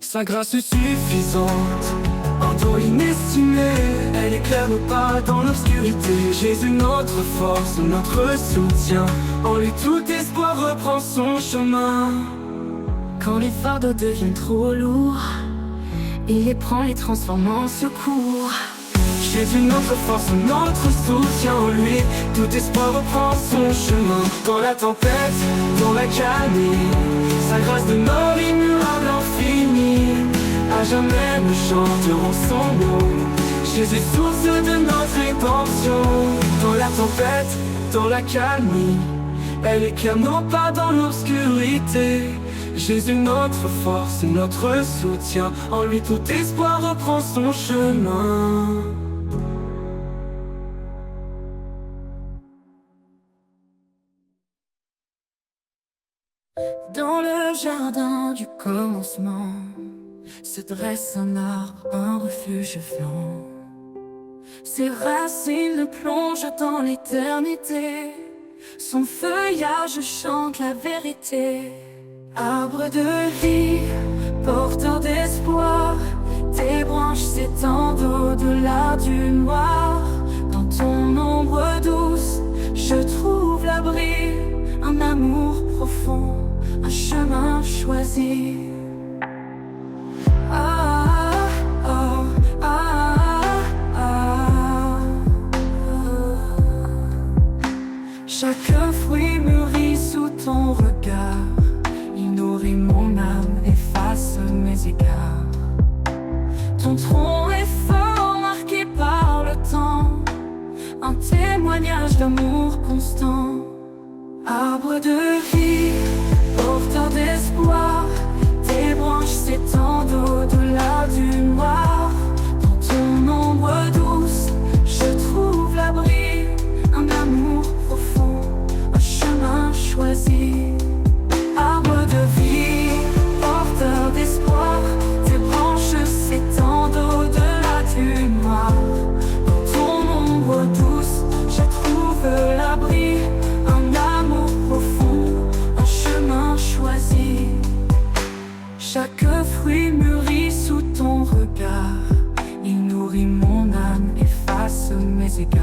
Sa grâce est suffisante, un don inestimé. Elle éclaire nos pas dans l'obscurité. Jésus notre force, notre soutien. En lui tout espoir reprend son chemin. Quand les fardeaux deviennent trop lourds, il les prend, les transforme en secours. Jésus notre force, notre soutien. En lui tout espoir reprend son chemin. Dans la tempête, dans la calmie, sa grâce demeure immuable, infinie. À jamais nous chanterons son nom. Jésus source de notre rédemption. Dans la tempête, dans la calmie, elle éclaire non pas dans l'obscurité. Jésus notre force, notre soutien. En lui tout espoir reprend son chemin. Dans le jardin du commencement se dresse un arbre, un refuge fiant. Ses racines le plongent dans l'éternité. Son feuillage chante la vérité. Arbre de vie, porteur d'espoir, tes branches s'étendent au-delà du noir. Dans ton ombre douce, je trouve l'abri, un amour profond, un chemin choisi. Ah, ah, ah, ah, ah. Chaque fruit mûrit sous ton regard. Il nourrit mon âme, efface mes égards. Ton tronc est fort, marqué par le temps, un témoignage d'amour constant. Arbre de vie, porteur d'espoir, tes branches s'étendent au-delà du noir. Dans ton ombre douce, je trouve l'abri, un amour profond, un chemin choisi. Arbre de vie, porteur d'espoir, tes branches s'étendent au-delà du noir. Dans ton ombre douce, je trouve l'abri, un amour profond, un chemin choisi. Chaque fruit mûrit sous ton regard. Il nourrit mon âme, efface mes égards.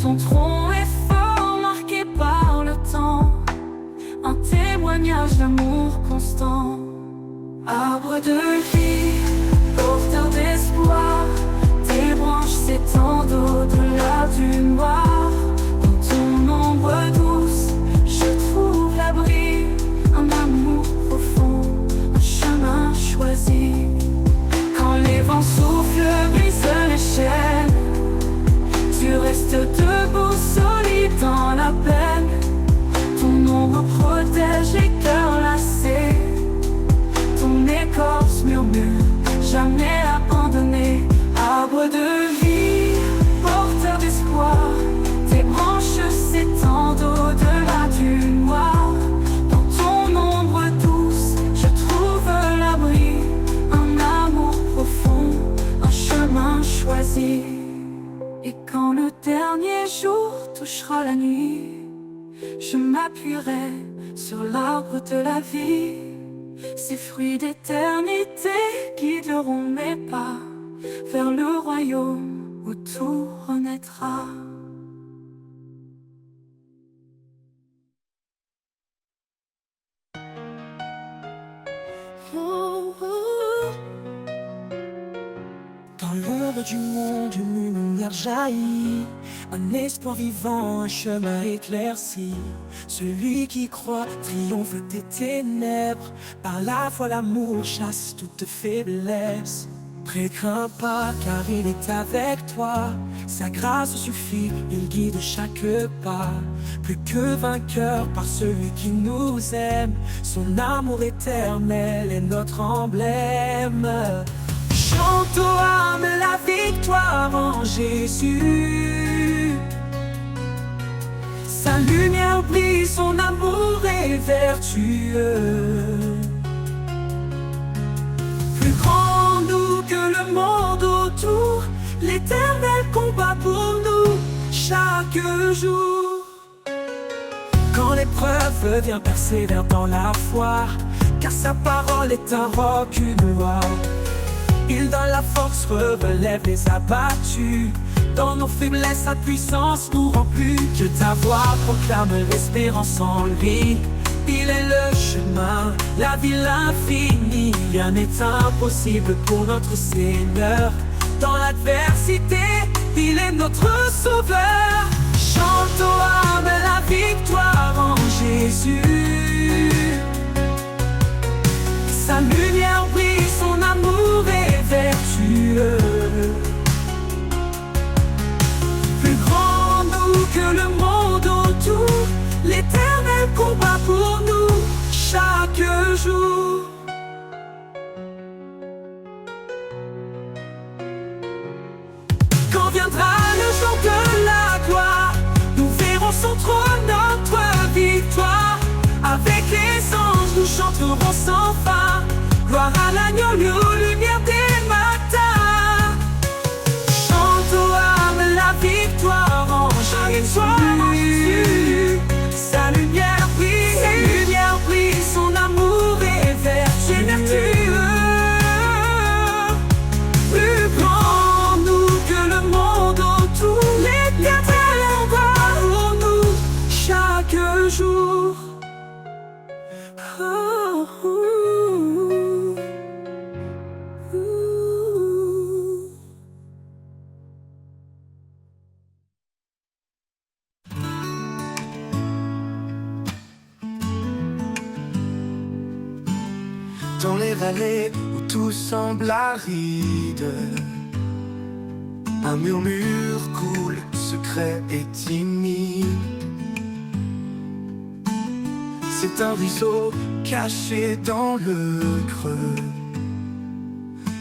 Ton tronc est fort, marqué par le temps, un témoignage d'amour constant. Arbre Arbre de vie, porteur d'espoir, tes branches s'étendent au-delà du noir. Dans ton ombre douce, je trouve l'abri, un amour profond, un chemin choisi. Quand les vents soufflent, brisent les chaînes, tu restes debout, solide dans la peine. Ton ombre protège les cœurs lassés, ton écorce murmure, jamais abandonné. Arbre de vie, porteur d'espoir, tes branches s'étendent au-delà du noir. Dans ton ombre douce, je trouve l'abri, un amour profond, un chemin choisi. Et quand le dernier jour touchera la nuit, je m'appuierai sur l'arbre de la vie. Ces fruits d'éternité guideront mes pas vers le royaume où tout renaîtra. Dans l'ombre du monde, une lumière jaillit, un espoir vivant, un chemin éclairci. Celui qui croit triomphe des ténèbres, par la foi l'amour chasse toute faiblesse. Crains pas car il est avec toi, sa grâce suffit, il guide chaque pas. Plus que vainqueur par celui qui nous aime, son amour éternel est notre emblème. Chante aux âmes la victoire en Jésus. Sa lumière brille, son amour est vertueux. Plus grand nous que le monde autour, l'Éternel combat pour nous chaque jour. Quand l'épreuve vient, persévère dans la foi, car sa parole est un roc, une loi. Il donne la force, relève les abattus. Dans nos faiblesses, sa puissance nous rend plus. Que ta voix proclame l'espérance en lui. Il est le chemin, la vie, l'infini. Rien n'est impossible pour notre Seigneur. Dans l'adversité, il est notre sauveur. Chante aux âmes la victoire en Jésus. Sa lumière brille, son amour est vertueux. Plus grand nous que le monde autour, l'Éternel combat pour nous chaque jour. Quand viendra le jour de la gloire, nous verrons son trône, notre victoire. Avec les anges, nous chanterons sans fin. Gloire à l'agneau, lumière des matins. Chante aux âmes la victoire en Jésus. Sa lumière brille, son amour est vertueux. Plus grand nous que le monde autour, l'Éternel combat pour nous chaque jour. Oh, Dans les vallées où tout semble aride, un murmure coule, secret et timide. C'est un ruisseau caché dans le creux,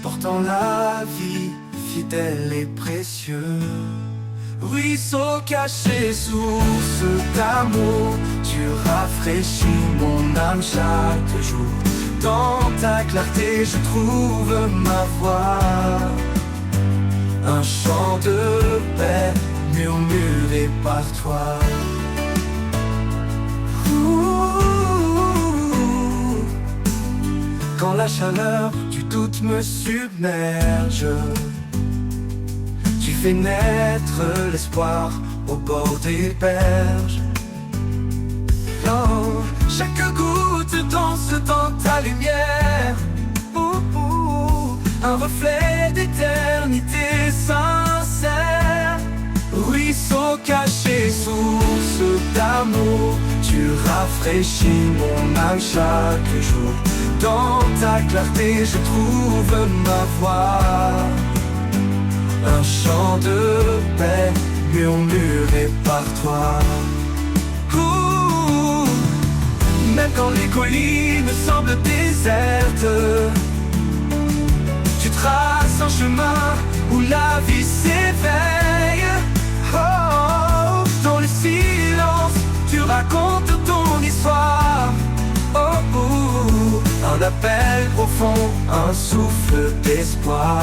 portant la vie, fidèle et précieux. Ruisseau caché, source d'amour, tu rafraîchis mon âme chaque jour. Dans ta clarté je trouve ma voix, un chant de paix murmuré par toi. Quand la chaleur du doute me submerge, tu fais naître l'espoir au bord des berges. Oh, chaque goutte danse dans ta lumière. reflet d'éternité sincère. Ruisseau caché, source d'amour, tu rafraîchis mon âme chaque jour. Dans ta clarté je trouve ma voix, un chant de paix murmuré par toi. Même quand les collines semblent désertes, tu traces un chemin où la vie s'éveille. Oh, dans le silence, tu racontes ton histoire. Oh, un appel profond, un souffle d'espoir.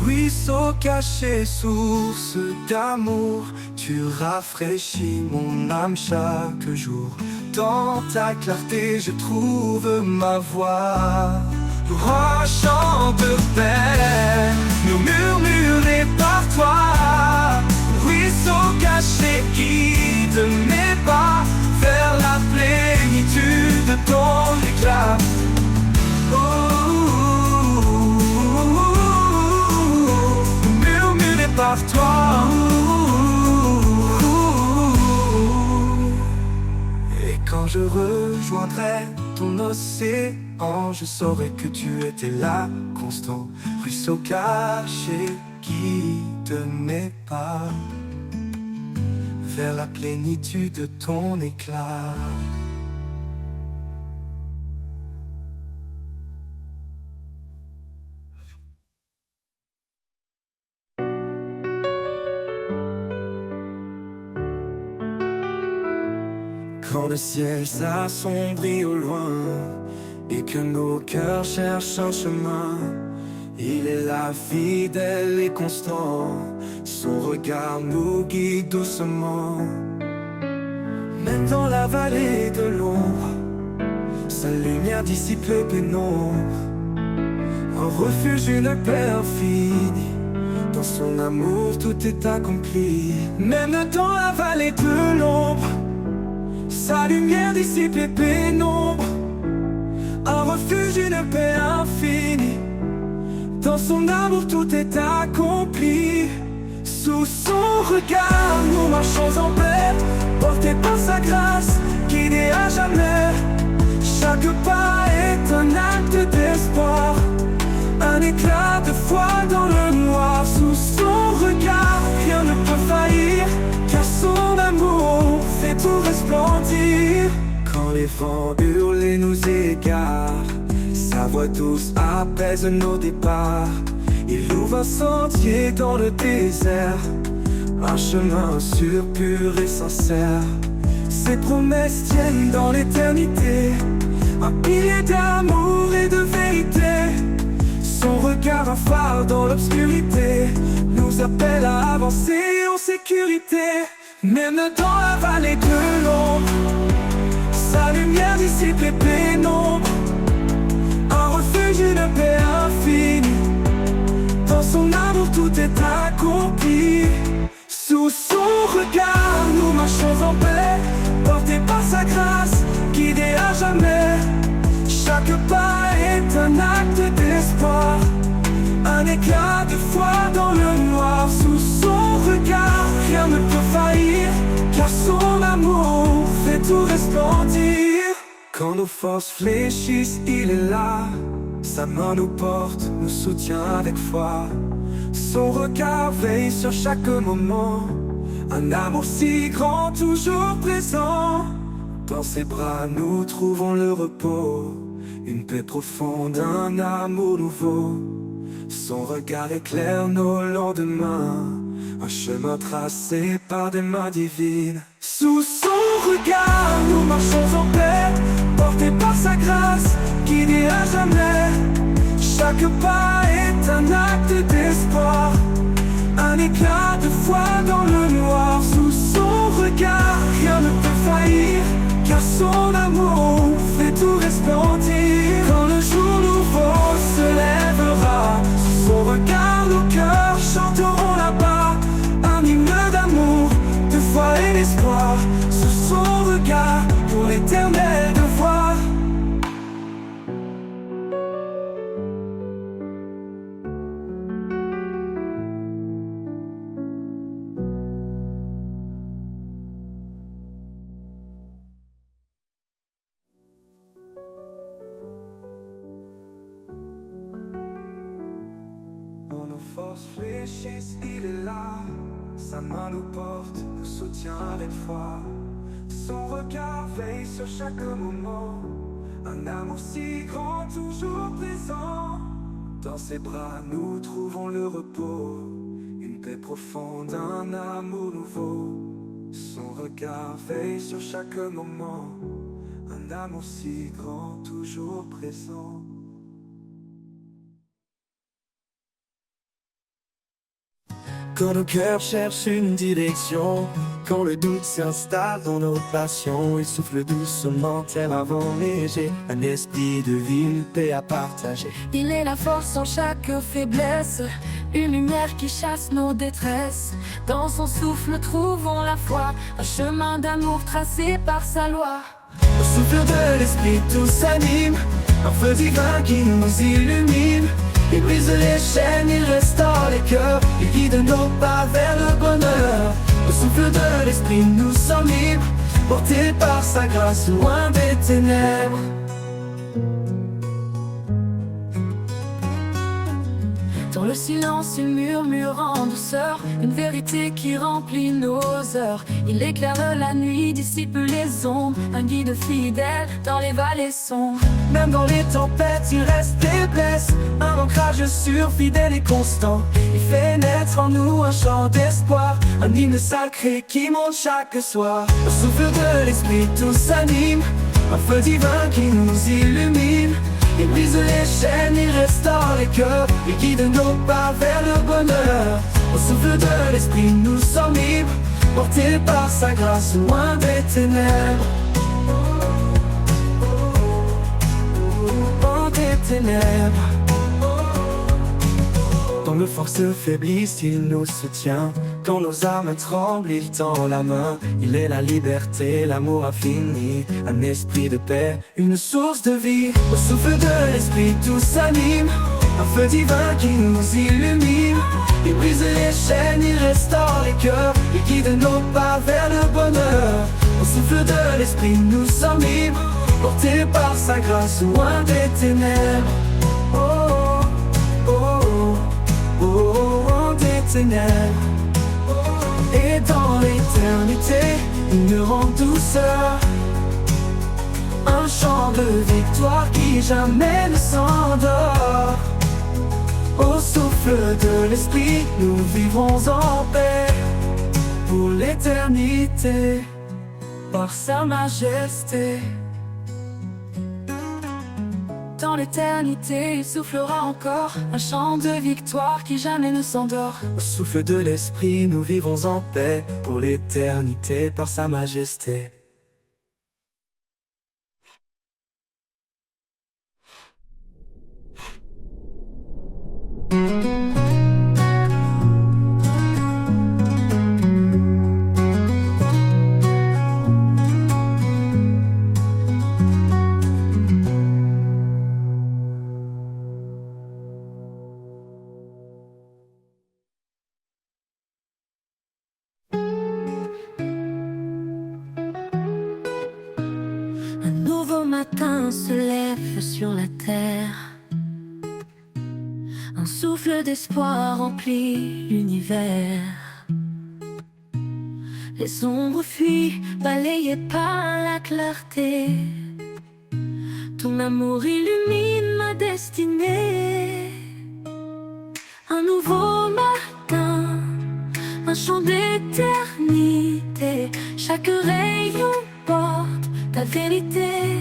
Ruisseau caché, source d'amour, tu rafraîchis mon âme chaque jour. Dans ta clarté je trouve ma voix. Oh, chant de paix, nous murmurés par toi. Ruisseau caché, guide mes pas vers la plénitude de ton éclat. Murmuré par toi. Et quand je rejoindrai ton océan, je saurai que tu étais là, constant. Ruisseau caché, guide mes pas vers la plénitude de ton éclat. Quand le ciel s'assombrit au loin et que nos cœurs cherchent un chemin, il est là, fidèle et constant. Son regard nous guide doucement. Même dans la vallée de l'ombre, sa lumière dissipe les pénombres. Un refuge, une paix infinie, dans son amour tout est accompli. Même dans la vallée de l'ombre, sa lumière dissipe les pénombres. Un refuge, une paix infinie, dans son amour tout est accompli. Sous son regard nous marchons en paix, portés par sa grâce, guidés à jamais. Chaque pas est un acte d'espoir, un éclat de foi dans le noir. Sous son regard rien ne peut faillir, car son amour fait tout resplendir. Quand les vents hurlent et nous égarent, sa voix douce apaise nos départs. Il ouvre un sentier dans le désert, un chemin sûr, pur et sincère. Ses promesses tiennent dans l'éternité, un pilier d'amour et de vérité. Son regard, un phare dans l'obscurité, nous appelle à avancer en sécurité. Même dans la vallée de l'ombre, sa lumière dissipe les pénombres. Un refuge, une paix infinie, dans son amour tout est accompli. Sous son regard nous marchons en paix, portés par sa grâce, guidés à jamais. Chaque pas est un acte d'espoir, un éclat de foi dans le noir. Sous son regard rien ne peut faillir, car son amour fait tout resplendir. Quand nos forces fléchissent, il est là. Sa main nous porte, nous soutient avec foi. Son regard veille sur chaque moment, un amour si grand, toujours présent. Dans ses bras nous trouvons le repos, une paix profonde, un amour nouveau. Son regard éclaire nos lendemains, un chemin tracé par des mains divines. Sous son regard nous marchons en paix, portés par sa grâce, guidés à jamais. Chaque pas est un acte d'espoir, un éclat de foi dans le noir. Sous son regard rien ne peut faillir, car son amour fait tout resplendir. Quand le jour nouveau se lèvera, sous son regard nos cœurs chanteront là-bas, un hymne d'amour, de foi et d'espoir. Sous son regard pour l'éternel devoir. forces fléchissent, il est là. Sa main nous porte, nous soutient avec foi. Son regard veille sur chaque moment. Un amour si grand, toujours présent. Dans ses bras, nous trouvons le repos. Une paix profonde, un amour nouveau. Son regard veille sur chaque moment. Un amour si grand, toujours présent. Quand nos cœurs cherchent une direction, quand le doute s'installe dans nos passions, il souffle doucement tel un vent léger, un esprit de vie, une paix à partager. Il est la force en chaque faiblesse, une lumière qui chasse nos détresses. Dans son souffle trouvons la foi, un chemin d'amour tracé par sa loi. Au souffle de l'esprit tout s'anime, un feu divin qui nous illumine. Il brise les chaînes, il restaure les cœurs, il guide nos pas vers le bonheur. Au souffle de l'esprit nous sommes libres, portés par sa grâce loin des ténèbres. Dans le silence, il murmure en douceur, une vérité qui remplit nos heures. Il éclaire la nuit, dissipe les ombres, un guide fidèle dans les vallées sombres. Même dans les tempêtes, il reste des blesses, un ancrage sûr, fidèle et constant. Il fait naître en nous un chant d'espoir, un hymne sacré qui monte chaque soir. Au souffle de l'esprit tout s'anime, un feu divin qui nous illumine. Il brise les chaînes, il restaure les cœurs, il guide nos pas vers le bonheur. Au souffle de l'esprit nous sommes libres, portés par sa grâce loin des ténèbres. Loin des ténèbres. Quand nos forces faiblissent, il nous soutient. Quand nos âmes tremblent, il tend la main. Il est la liberté, l'amour infini, un esprit de paix, une source de vie. Au souffle de l'esprit tout s'anime, un feu divin qui nous illumine. Il brise les chaînes, il restaure les cœurs, il guide nos pas vers le bonheur. Au souffle de l'esprit nous sommes libres, portés par sa grâce loin des ténèbres. Oh, oh, oh, oh, oh, des ténèbres. Et dans l'éternité, une grande douceur, un chant de victoire qui jamais ne s'endort. Au souffle de l'esprit, nous vivrons en paix pour l'éternité, par sa majesté. Dans l'éternité, il soufflera encore un chant de victoire qui jamais ne s'endort. Au souffle de l'esprit, nous vivrons en paix pour l'éternité par sa majesté. Matin se lève sur la terre, un souffle d'espoir remplit l'univers. Les ombres fuient, balayées par la clarté. Ton amour illumine ma destinée. Un nouveau matin, un chant d'éternité. Chaque rayon porte ta vérité.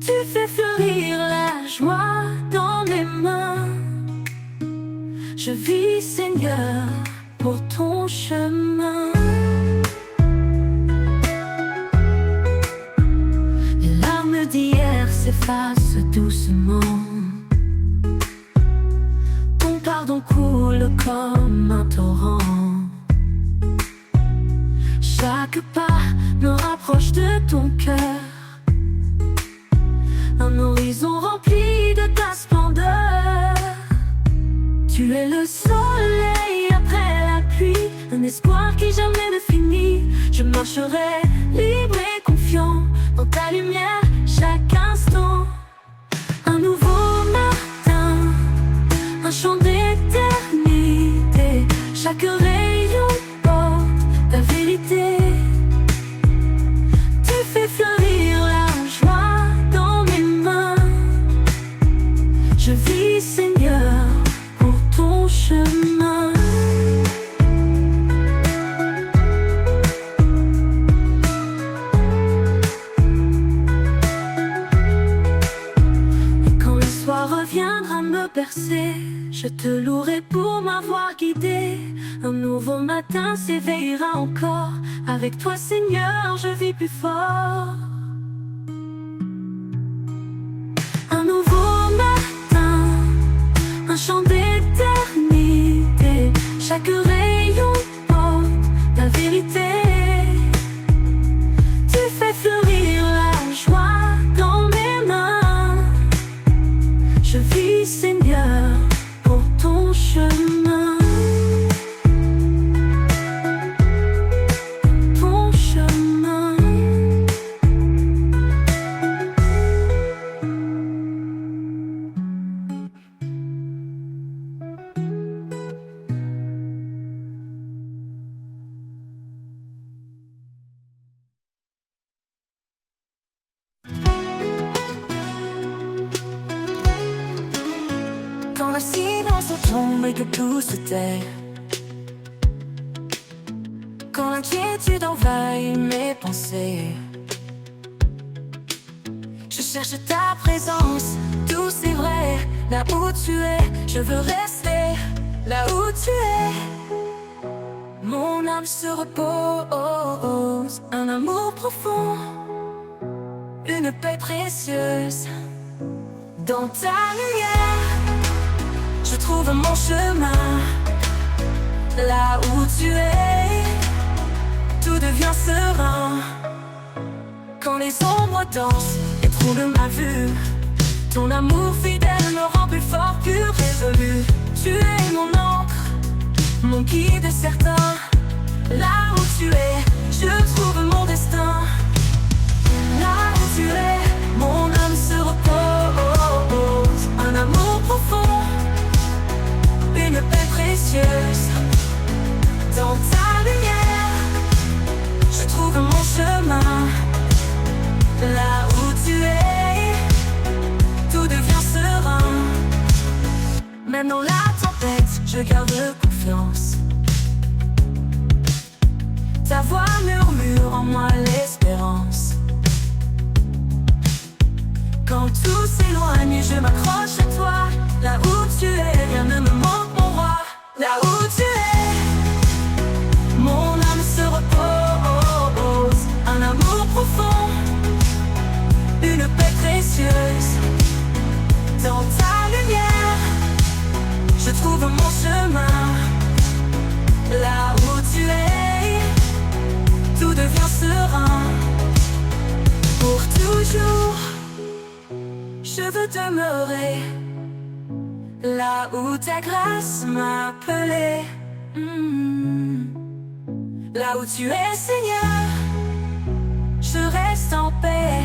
Tu fais fleurir la joie dans mes mains. Je vis, Seigneur, pour ton chemin. Les larmes d'hier s'effacent doucement. Ton pardon coule comme un torrent. Chaque pas me rapproche de ton cœur. Un horizon rempli de ta splendeur. Tu es le soleil après la pluie, un espoir qui jamais ne finit. Je marcherai libre et confiant dans ta lumière chaque instant. Un nouveau matin, un chant d'éternité. me bercer. Je te louerai pour m'avoir guidé. Un nouveau matin s'éveillera encore. Avec toi Seigneur, je vis plus fort. Un nouveau matin, un chant d'éternité. Chaque rayon porte ta vérité. Tu fais fleurir la joie dans mes mains. Je vis Seigneur pour ton chemin. Ton chemin. Quand le silence tombe et que tout se tait, quand l'inquiétude envahit mes pensées, je cherche ta présence, douce et vrai. Là où tu es, je veux rester. Là où tu es, mon âme se repose. Un amour profond, une paix précieuse. Dans ta lumière, je trouve mon chemin. Là où tu es, tout devient serein. Quand les ombres dansent et troublent ma vue, ton amour fidèle me rend plus fort, plus résolu. Tu es mon encre, mon guide certain. Là où tu es, je trouve mon destin. Là où tu es, mon âme se repose. Un amour profond, une paix précieuse. Dans ta lumière, je trouve mon chemin. Là où tu es, tout devient serein. Même dans la tempête, je garde confiance. Ta voix murmure en moi l'espérance. Quand tout s'éloigne, je m'accroche à toi. Là où tu es, rien ne me manque, mon roi. Là où tu es, mon âme se repose. Un amour profond, une paix précieuse. Dans ta lumière, je trouve mon chemin. Là où tu es, tout devient serein. Pour toujours, je veux demeurer là où ta grâce m'a appelé. Là où tu es Seigneur, je reste en paix.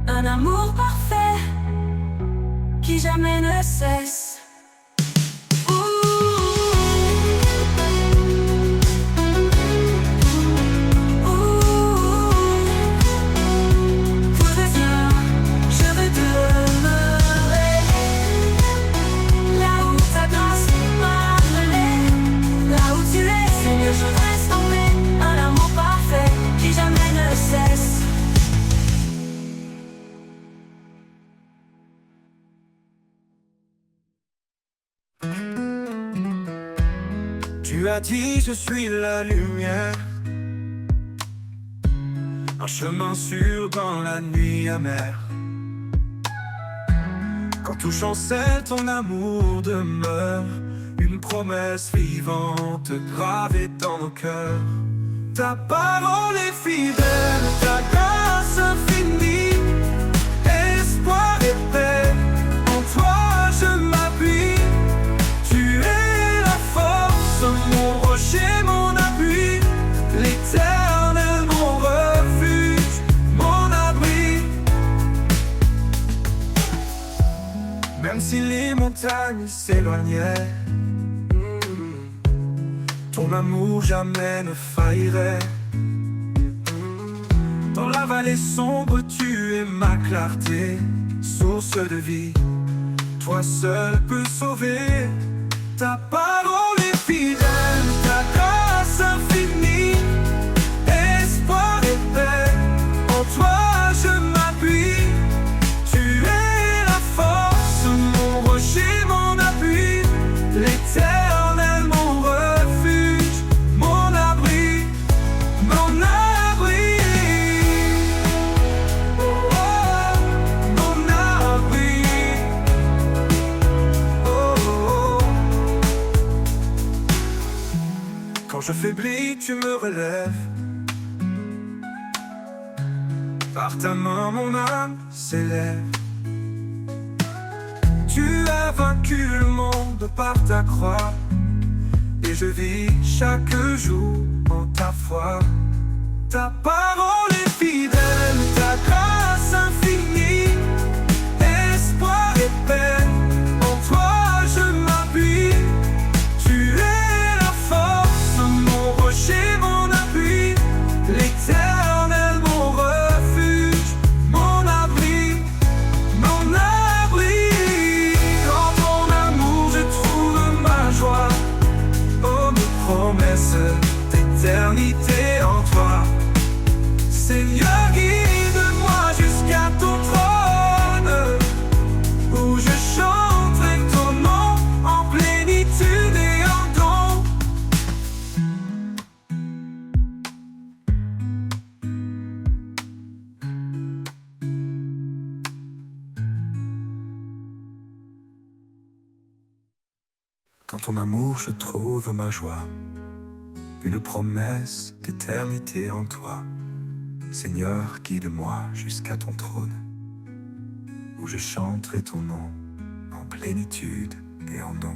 Un amour parfait qui jamais ne cesse. Je reste en paix, un amour parfait qui jamais ne cesse. Tu as dit je suis la lumière, un chemin sûr dans la nuit amère. Quand tout chancelle, ton amour demeure, une promesse vivante gravée dans nos cœurs. Ta parole est fidèle, ta grâce infinie, espoir et paix, en toi je m'appuie. Tu es la force, mon rocher, mon appui, l'éternel, mon refuge, mon abri. Même si les montagnes s'éloignaient, ton amour jamais ne faillirait. Dans la vallée sombre, tu es ma clarté, source de vie. Toi seul peux sauver. Ta parole est fidèle, ta grâce infinie, espoir et paix, en toi je m'appuie. Tu es la force, mon rocher. je faiblis, tu me relèves. Par ta main, mon âme s'élève. Tu as vaincu le monde par ta croix, et je vis chaque jour en ta foi. Ta parole est fidèle, ta grâce infinie, espoir et paix, en toi je m'appuie. Tu es la force, mon rocher, mon appui, l'Éternel, mon refuge, mon abri, mon abri. Dans ton amour je trouve ma joie, oh mes promesses d'éternité en toi. Seigneur, guide-moi jusqu'à ton trône, où je chanterai ton nom en plénitude et en don. Dans ton amour je trouve ma joie, une promesse d'éternité en toi. Seigneur, guide-moi jusqu'à ton trône, où je chanterai ton nom en plénitude et en don.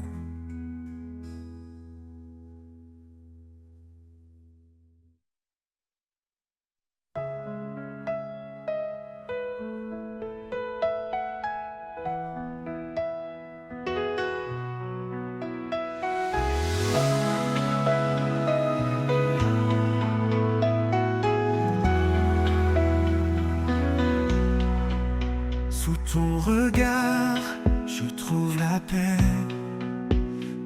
Sous ton regard, je trouve la paix.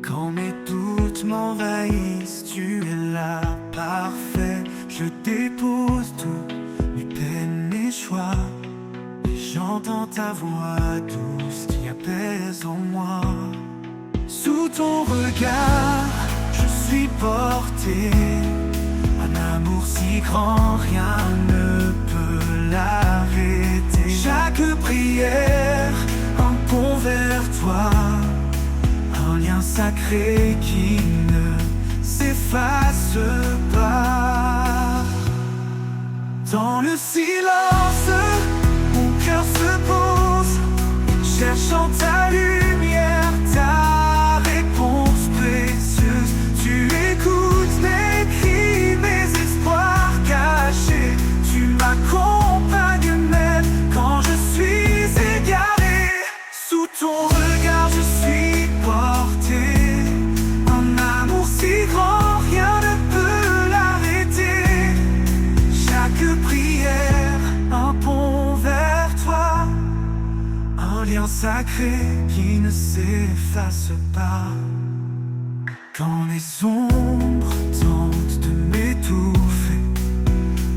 Quand mes doutes m'envahissent, tu es là, parfait. Je dépose tout, mes peines, mes choix, et j'entends ta voix douce qui apaise en moi. Sous ton regard, je suis porté. Un amour si grand, rien ne peut l'arrêter. Chaque prière, un pont vers toi, un lien sacré qui ne s'efface pas. Dans le silence, mon cœur se pose, cherchant ta lumière, ta réponse précieuse. Tu écoutes mes cris, mes espoirs cachés. Tu m'accompagnes même quand je suis égaré. Sous ton regard je suis porté. Un amour si grand, rien ne peut l'arrêter. Chaque prière, un pont vers toi, un lien sacré qui ne s'efface pas. Quand les ombres tentent de m'étouffer,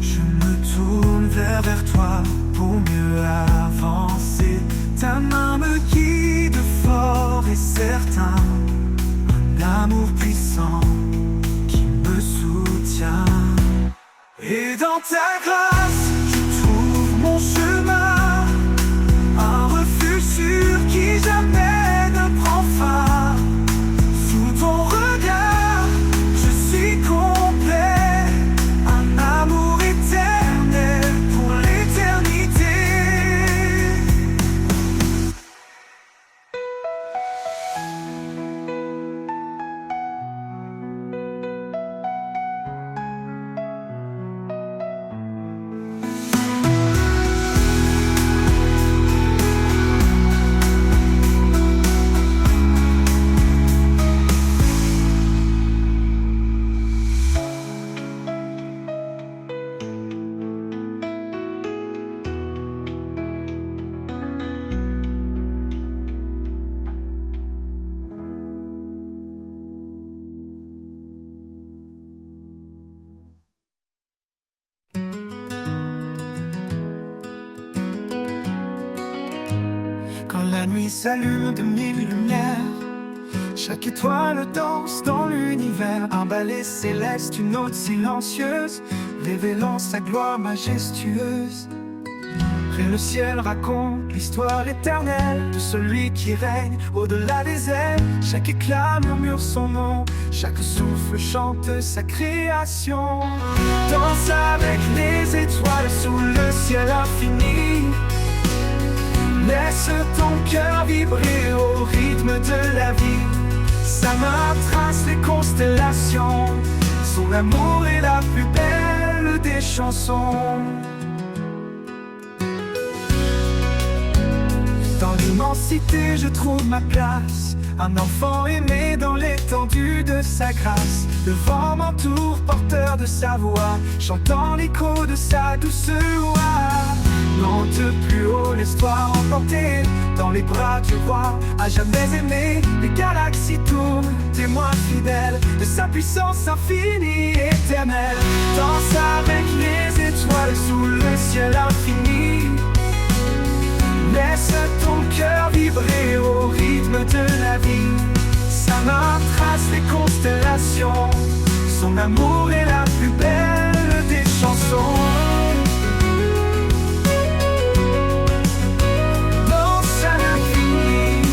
je me tourne vers toi pour mieux avancer. Ta main me guide fort et certain, un amour puissant qui me soutient. Et dans ta grâce, je trouve mon chemin, un refuge sûr qui jamais ne prend fin. Sous ton regard, je suis complet, un amour éternel pour l'éternité. Quand la nuit s'allume de mille lumières, chaque étoile danse dans l'univers. Un ballet céleste, une note silencieuse, révélant sa gloire majestueuse. Et le ciel raconte l'histoire éternelle de celui qui règne au-delà des airs. Chaque éclat murmure son nom, chaque souffle chante sa création. Danse avec les étoiles sous le ciel infini. Laisse ton cœur vibrer au rythme de la vie. Sa main trace les constellations, son amour est la plus belle des chansons. Dans l'immensité je trouve ma place, un enfant aimé dans l'étendue de sa grâce. Le vent m'entoure, porteur de sa voix, chantant l'écho de sa douce voix. Monte plus haut, laisse-toi emporter dans les bras du roi, à jamais aimé. Les galaxies tournent, témoins fidèles de sa puissance infinie et éternelle. Danse avec les étoiles sous le ciel infini. Laisse ton cœur vibrer au rythme de la vie. Sa main trace les constellations, son amour est la plus belle des chansons. Danse à l'infini.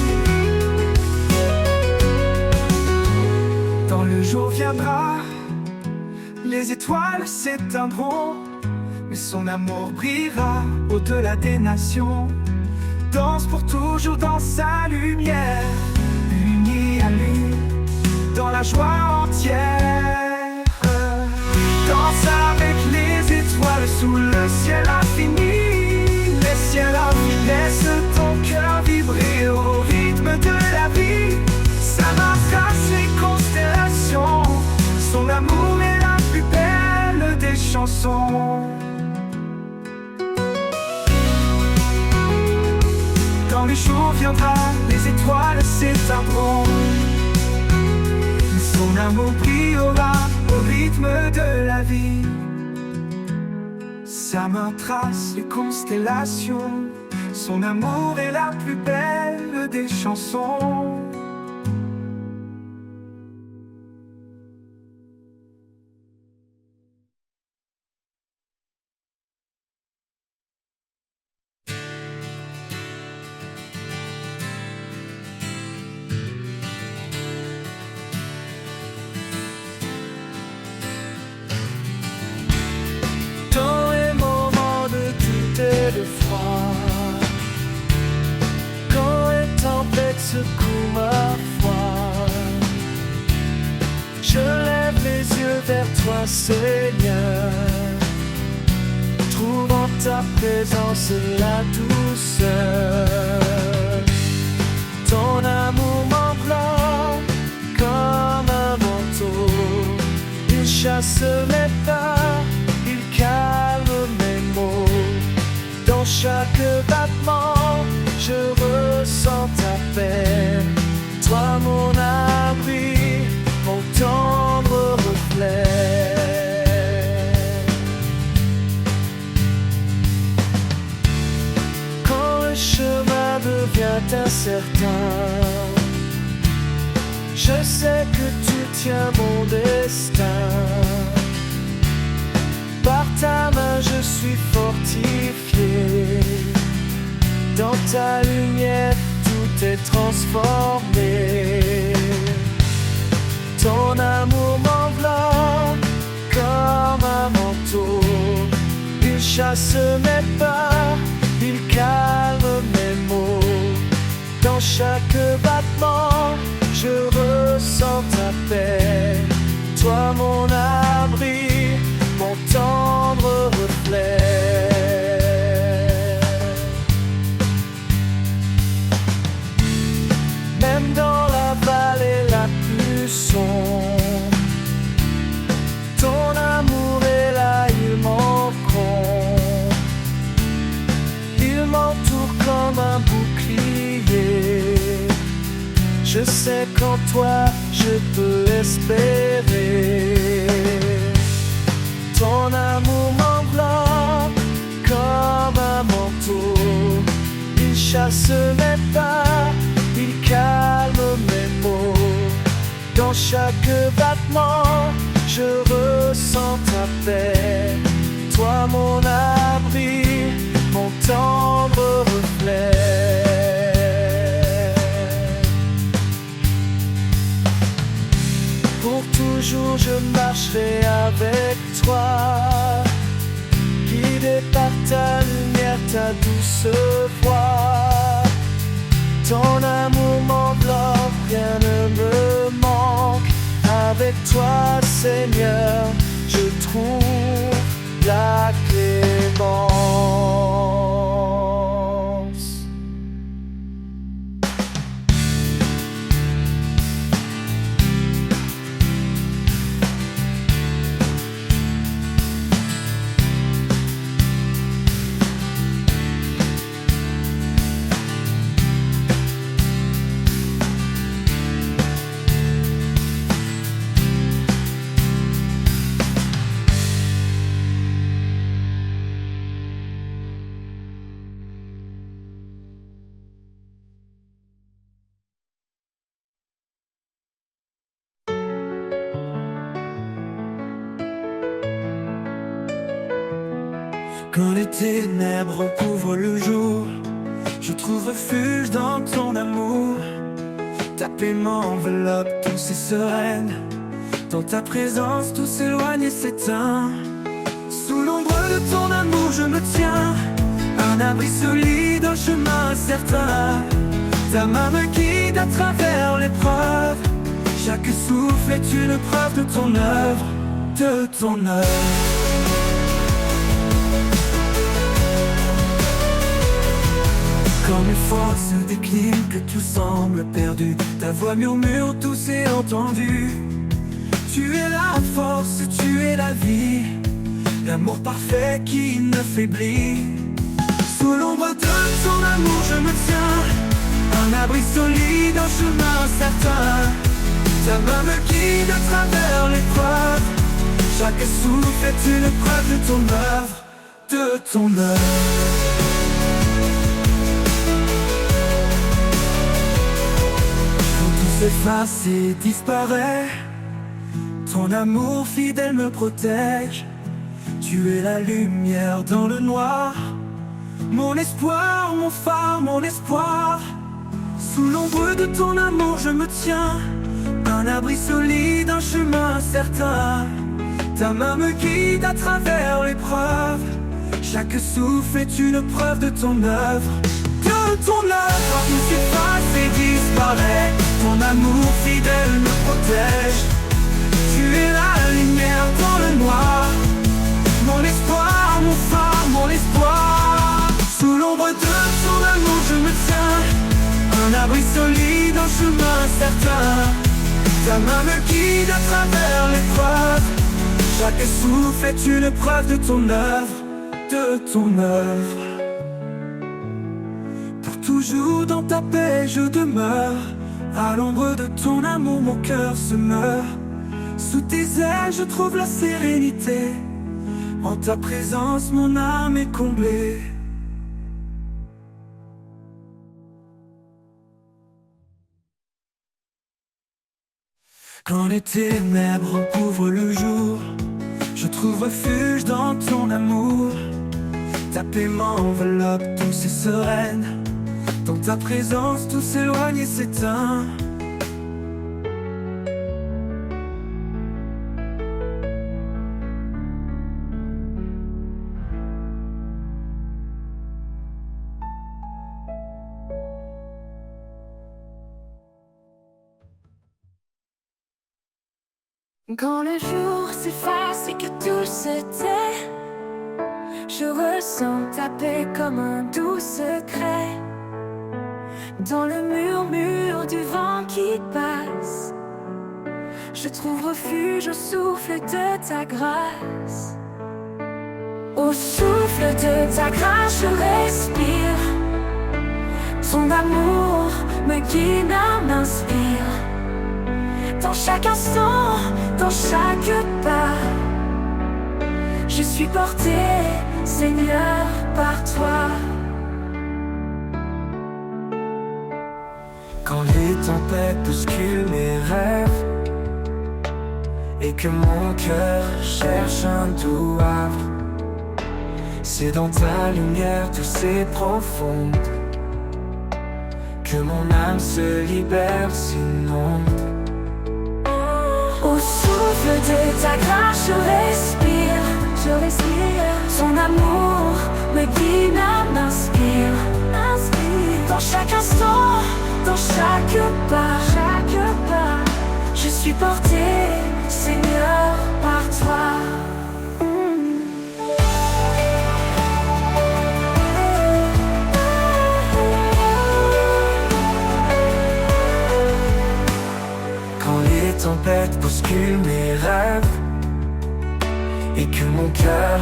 Quand le jour viendra, les étoiles s'éteindront, mais son amour brillera au-delà des nations. Danse pour toujours dans sa lumière, unis à lui, dans la joie entière. Danse avec les étoiles sous le ciel infini. Les ciels infinis, laisse ton cœur vibrer au rythme de la vie. Sa main trace les constellations, son amour est la plus belle des chansons. Quand le jour viendra, les étoiles s'éteindront, mais son amour brillera au rythme de la vie. Sa main trace les constellations, son amour est la plus belle des chansons. De froid, quand une tempête secoue ma foi, je lève les yeux vers toi, Seigneur, trouvant ta présence la douceur. Ton amour m'enveloppe comme un manteau, il chasse mes peurs, il calme mes maux. Dans chaque battement, je ressens ta paix. Toi mon abri, mon tendre reflet. Quand le chemin devient incertain, je sais que tu tiens mon destin. Par ta main je suis fortifié, dans ta lumière tout est transformé. Ton amour m'enveloppe comme un manteau, il chasse mes peurs, il calme mes maux. Dans chaque battement, je ressens ta paix. Toi mon abri, mon tendre reflet. Même dans la vallée la plus sombre, ton amour est là, il m'encombre. Il m'entoure comme un bouclier. Je sais qu'en toi je peux espérer. Ton amour m'enveloppe comme un manteau, il chasse mes peurs, il calme mes maux. Dans chaque battement, je ressens ta paix. Toi mon abri, mon tendre reflet. Pour toujours je marcherai avec toi, guidé par ta lumière, ta douce voix. Ton amour m'enveloppe, rien ne me manque. Avec toi, Seigneur, je trouve la clémence. Quand les ténèbres recouvrent le jour, je trouve refuge dans ton amour. Ta paix m'enveloppe, douce et sereine. Dans ta présence, tout s'éloigne et s'éteint. Sous l'ombre de ton amour, je me tiens. Un abri solide, un chemin certain. Ta main me guide à travers l'épreuve. Chaque souffle est une preuve de ton œuvre, de ton œuvre. Quand mes forces déclinent, que tout semble perdu, ta voix murmure, tout s'est entendu. Tu es la force, tu es la vie, l'amour parfait qui ne faiblit. Sous l'ombre de ton amour je me tiens, un abri solide, un chemin certain. Ta main me guide à travers l'épreuve. Chaque souffle est une preuve de ton œuvre, de ton œuvre. S'efface et disparaît, ton amour fidèle me protège. Tu es la lumière dans le noir, mon espoir, mon phare, mon espoir. Sous l'ombre de ton amour je me tiens, un abri solide, un chemin certain. Ta main me guide à travers l'épreuve. Chaque souffle est une preuve de ton œuvre, de ton œuvre. Tout s'efface et disparaît, ton amour fidèle me protège. Tu es la lumière dans le noir, mon espoir, mon phare, mon espoir. Sous l'ombre de ton amour je me tiens, un abri solide, un chemin certain. Ta main me guide à travers l'épreuve. Chaque souffle est une preuve de ton œuvre, de ton œuvre. Pour toujours dans ta paix je demeure. À l'ombre de ton amour mon cœur se meurt. Sous tes ailes je trouve la sérénité. En ta présence mon âme est comblée. Quand les ténèbres recouvrent le jour, je trouve refuge dans ton amour. Ta paix m'enveloppe, douce et sereine. Dans ta présence, tout s'éloigne et s'éteint. Quand le jour s'efface et que tout se tait, je ressens ta paix comme un doux secret. Dans le murmure du vent qui passe, je trouve refuge au souffle de ta grâce. Au souffle de ta grâce je respire. Ton amour me guide, m'inspire. Dans chaque instant, dans chaque pas, je suis porté, Seigneur, par toi. Quand les tempêtes bousculent mes rêves et que mon cœur cherche un doux havre, C'est dans ta lumière douce et profonde que mon âme se libère, s'inonde. Au souffle de ta grâce je respire. Son amour me guide, m'inspire. Dans chaque instant, dans chaque pas, je suis porté, Seigneur, par toi. Quand les tempêtes bousculent mes rêves et que mon cœur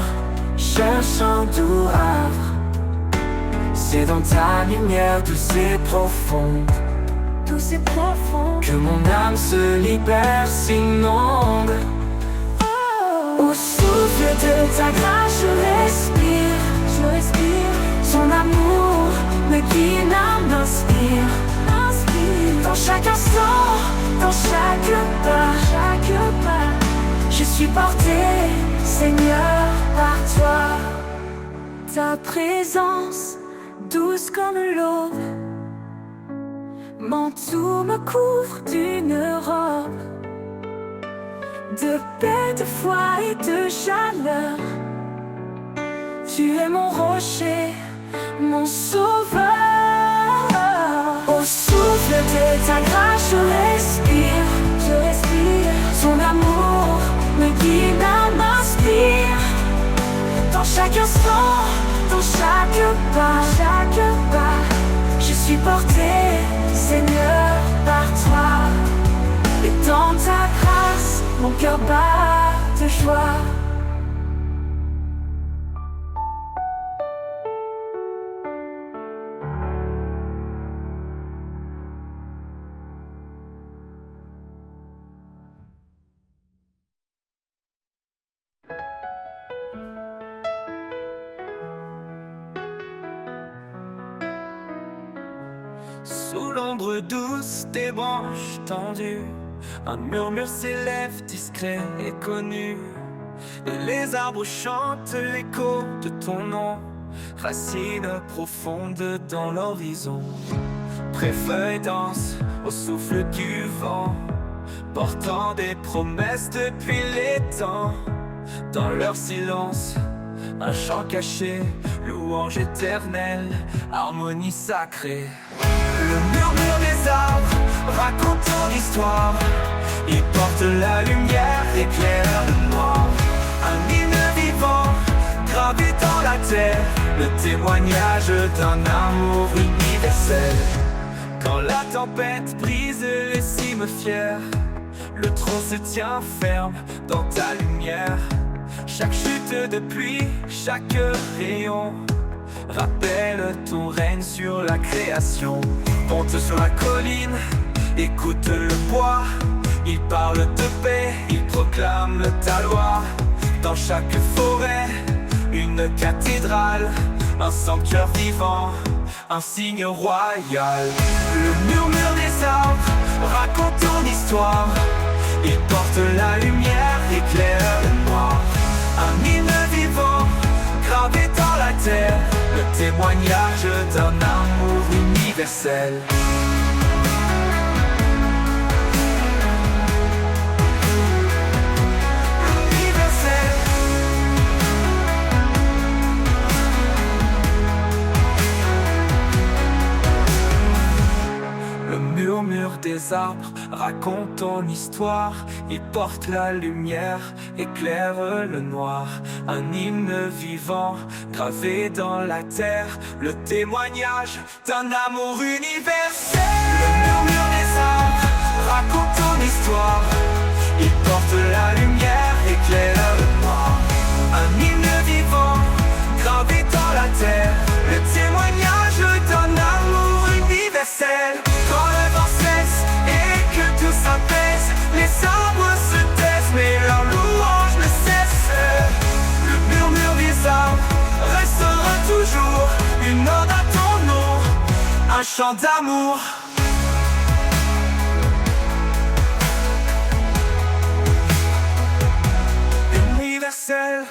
cherche un doux havre, c'est dans ta lumière douce et profonde que mon âme se libère, s'inonde. Au souffle de ta grâce je respire. Son amour me guide, m'inspire. Dans chaque instant, dans chaque pas, je suis porté, Seigneur, par toi. Ta présence, douce comme l'aube, m'entoure, me couvre d'une robe de paix, de foi et de chaleur. Tu es mon rocher, mon sauveur. Au souffle de ta grâce je respire. Son amour me guide, m'inspire. Dans chaque instant, dans chaque pas, je suis porté, Seigneur, par toi. Et dans ta grâce, mon cœur bat de joie. Sous l'ombre douce des branches tendues, un murmure s'élève discret et connu. Les arbres chantent l'écho de ton nom, racines profondes dans l'horizon. Préfeuilles dansent au souffle du vent, portant des promesses depuis les temps. Dans leur silence, un chant caché, louange éternelle, harmonie sacrée. Le murmure des arbres raconte ton histoire. Il porte la lumière, éclaire le noir. Un hymne vivant, gravé dans la terre, le témoignage d'un amour universel. Quand la tempête brise les cimes fières, le tronc se tient ferme dans ta lumière. Chaque chute de pluie, chaque rayon rappelle ton règne sur la création. Monte sur la colline, écoute le bois. Il parle de paix, il proclame ta loi. Dans chaque forêt, une cathédrale, un sanctuaire vivant, un signe royal. Le murmure des arbres raconte ton histoire. Il porte la lumière, éclaire le noir. Un hymne vivant, gravé dans la terre, le témoignage d'un amour universel. Le murmure des arbres raconte ton histoire. Il porte la lumière, éclaire le noir. Un hymne vivant, gravé dans la terre, le témoignage d'un amour universel. Le murmure des arbres raconte ton histoire. Il porte la lumière, éclaire le noir. Un hymne vivant, gravé dans la terre, le témoignage d'un amour universel. Quand le vent cesse et que tout s'apaise, les arbres se taisent mais leur louange ne cesse. Le murmure des arbres restera toujours une ode à ton nom, un chant d'amour. Universel.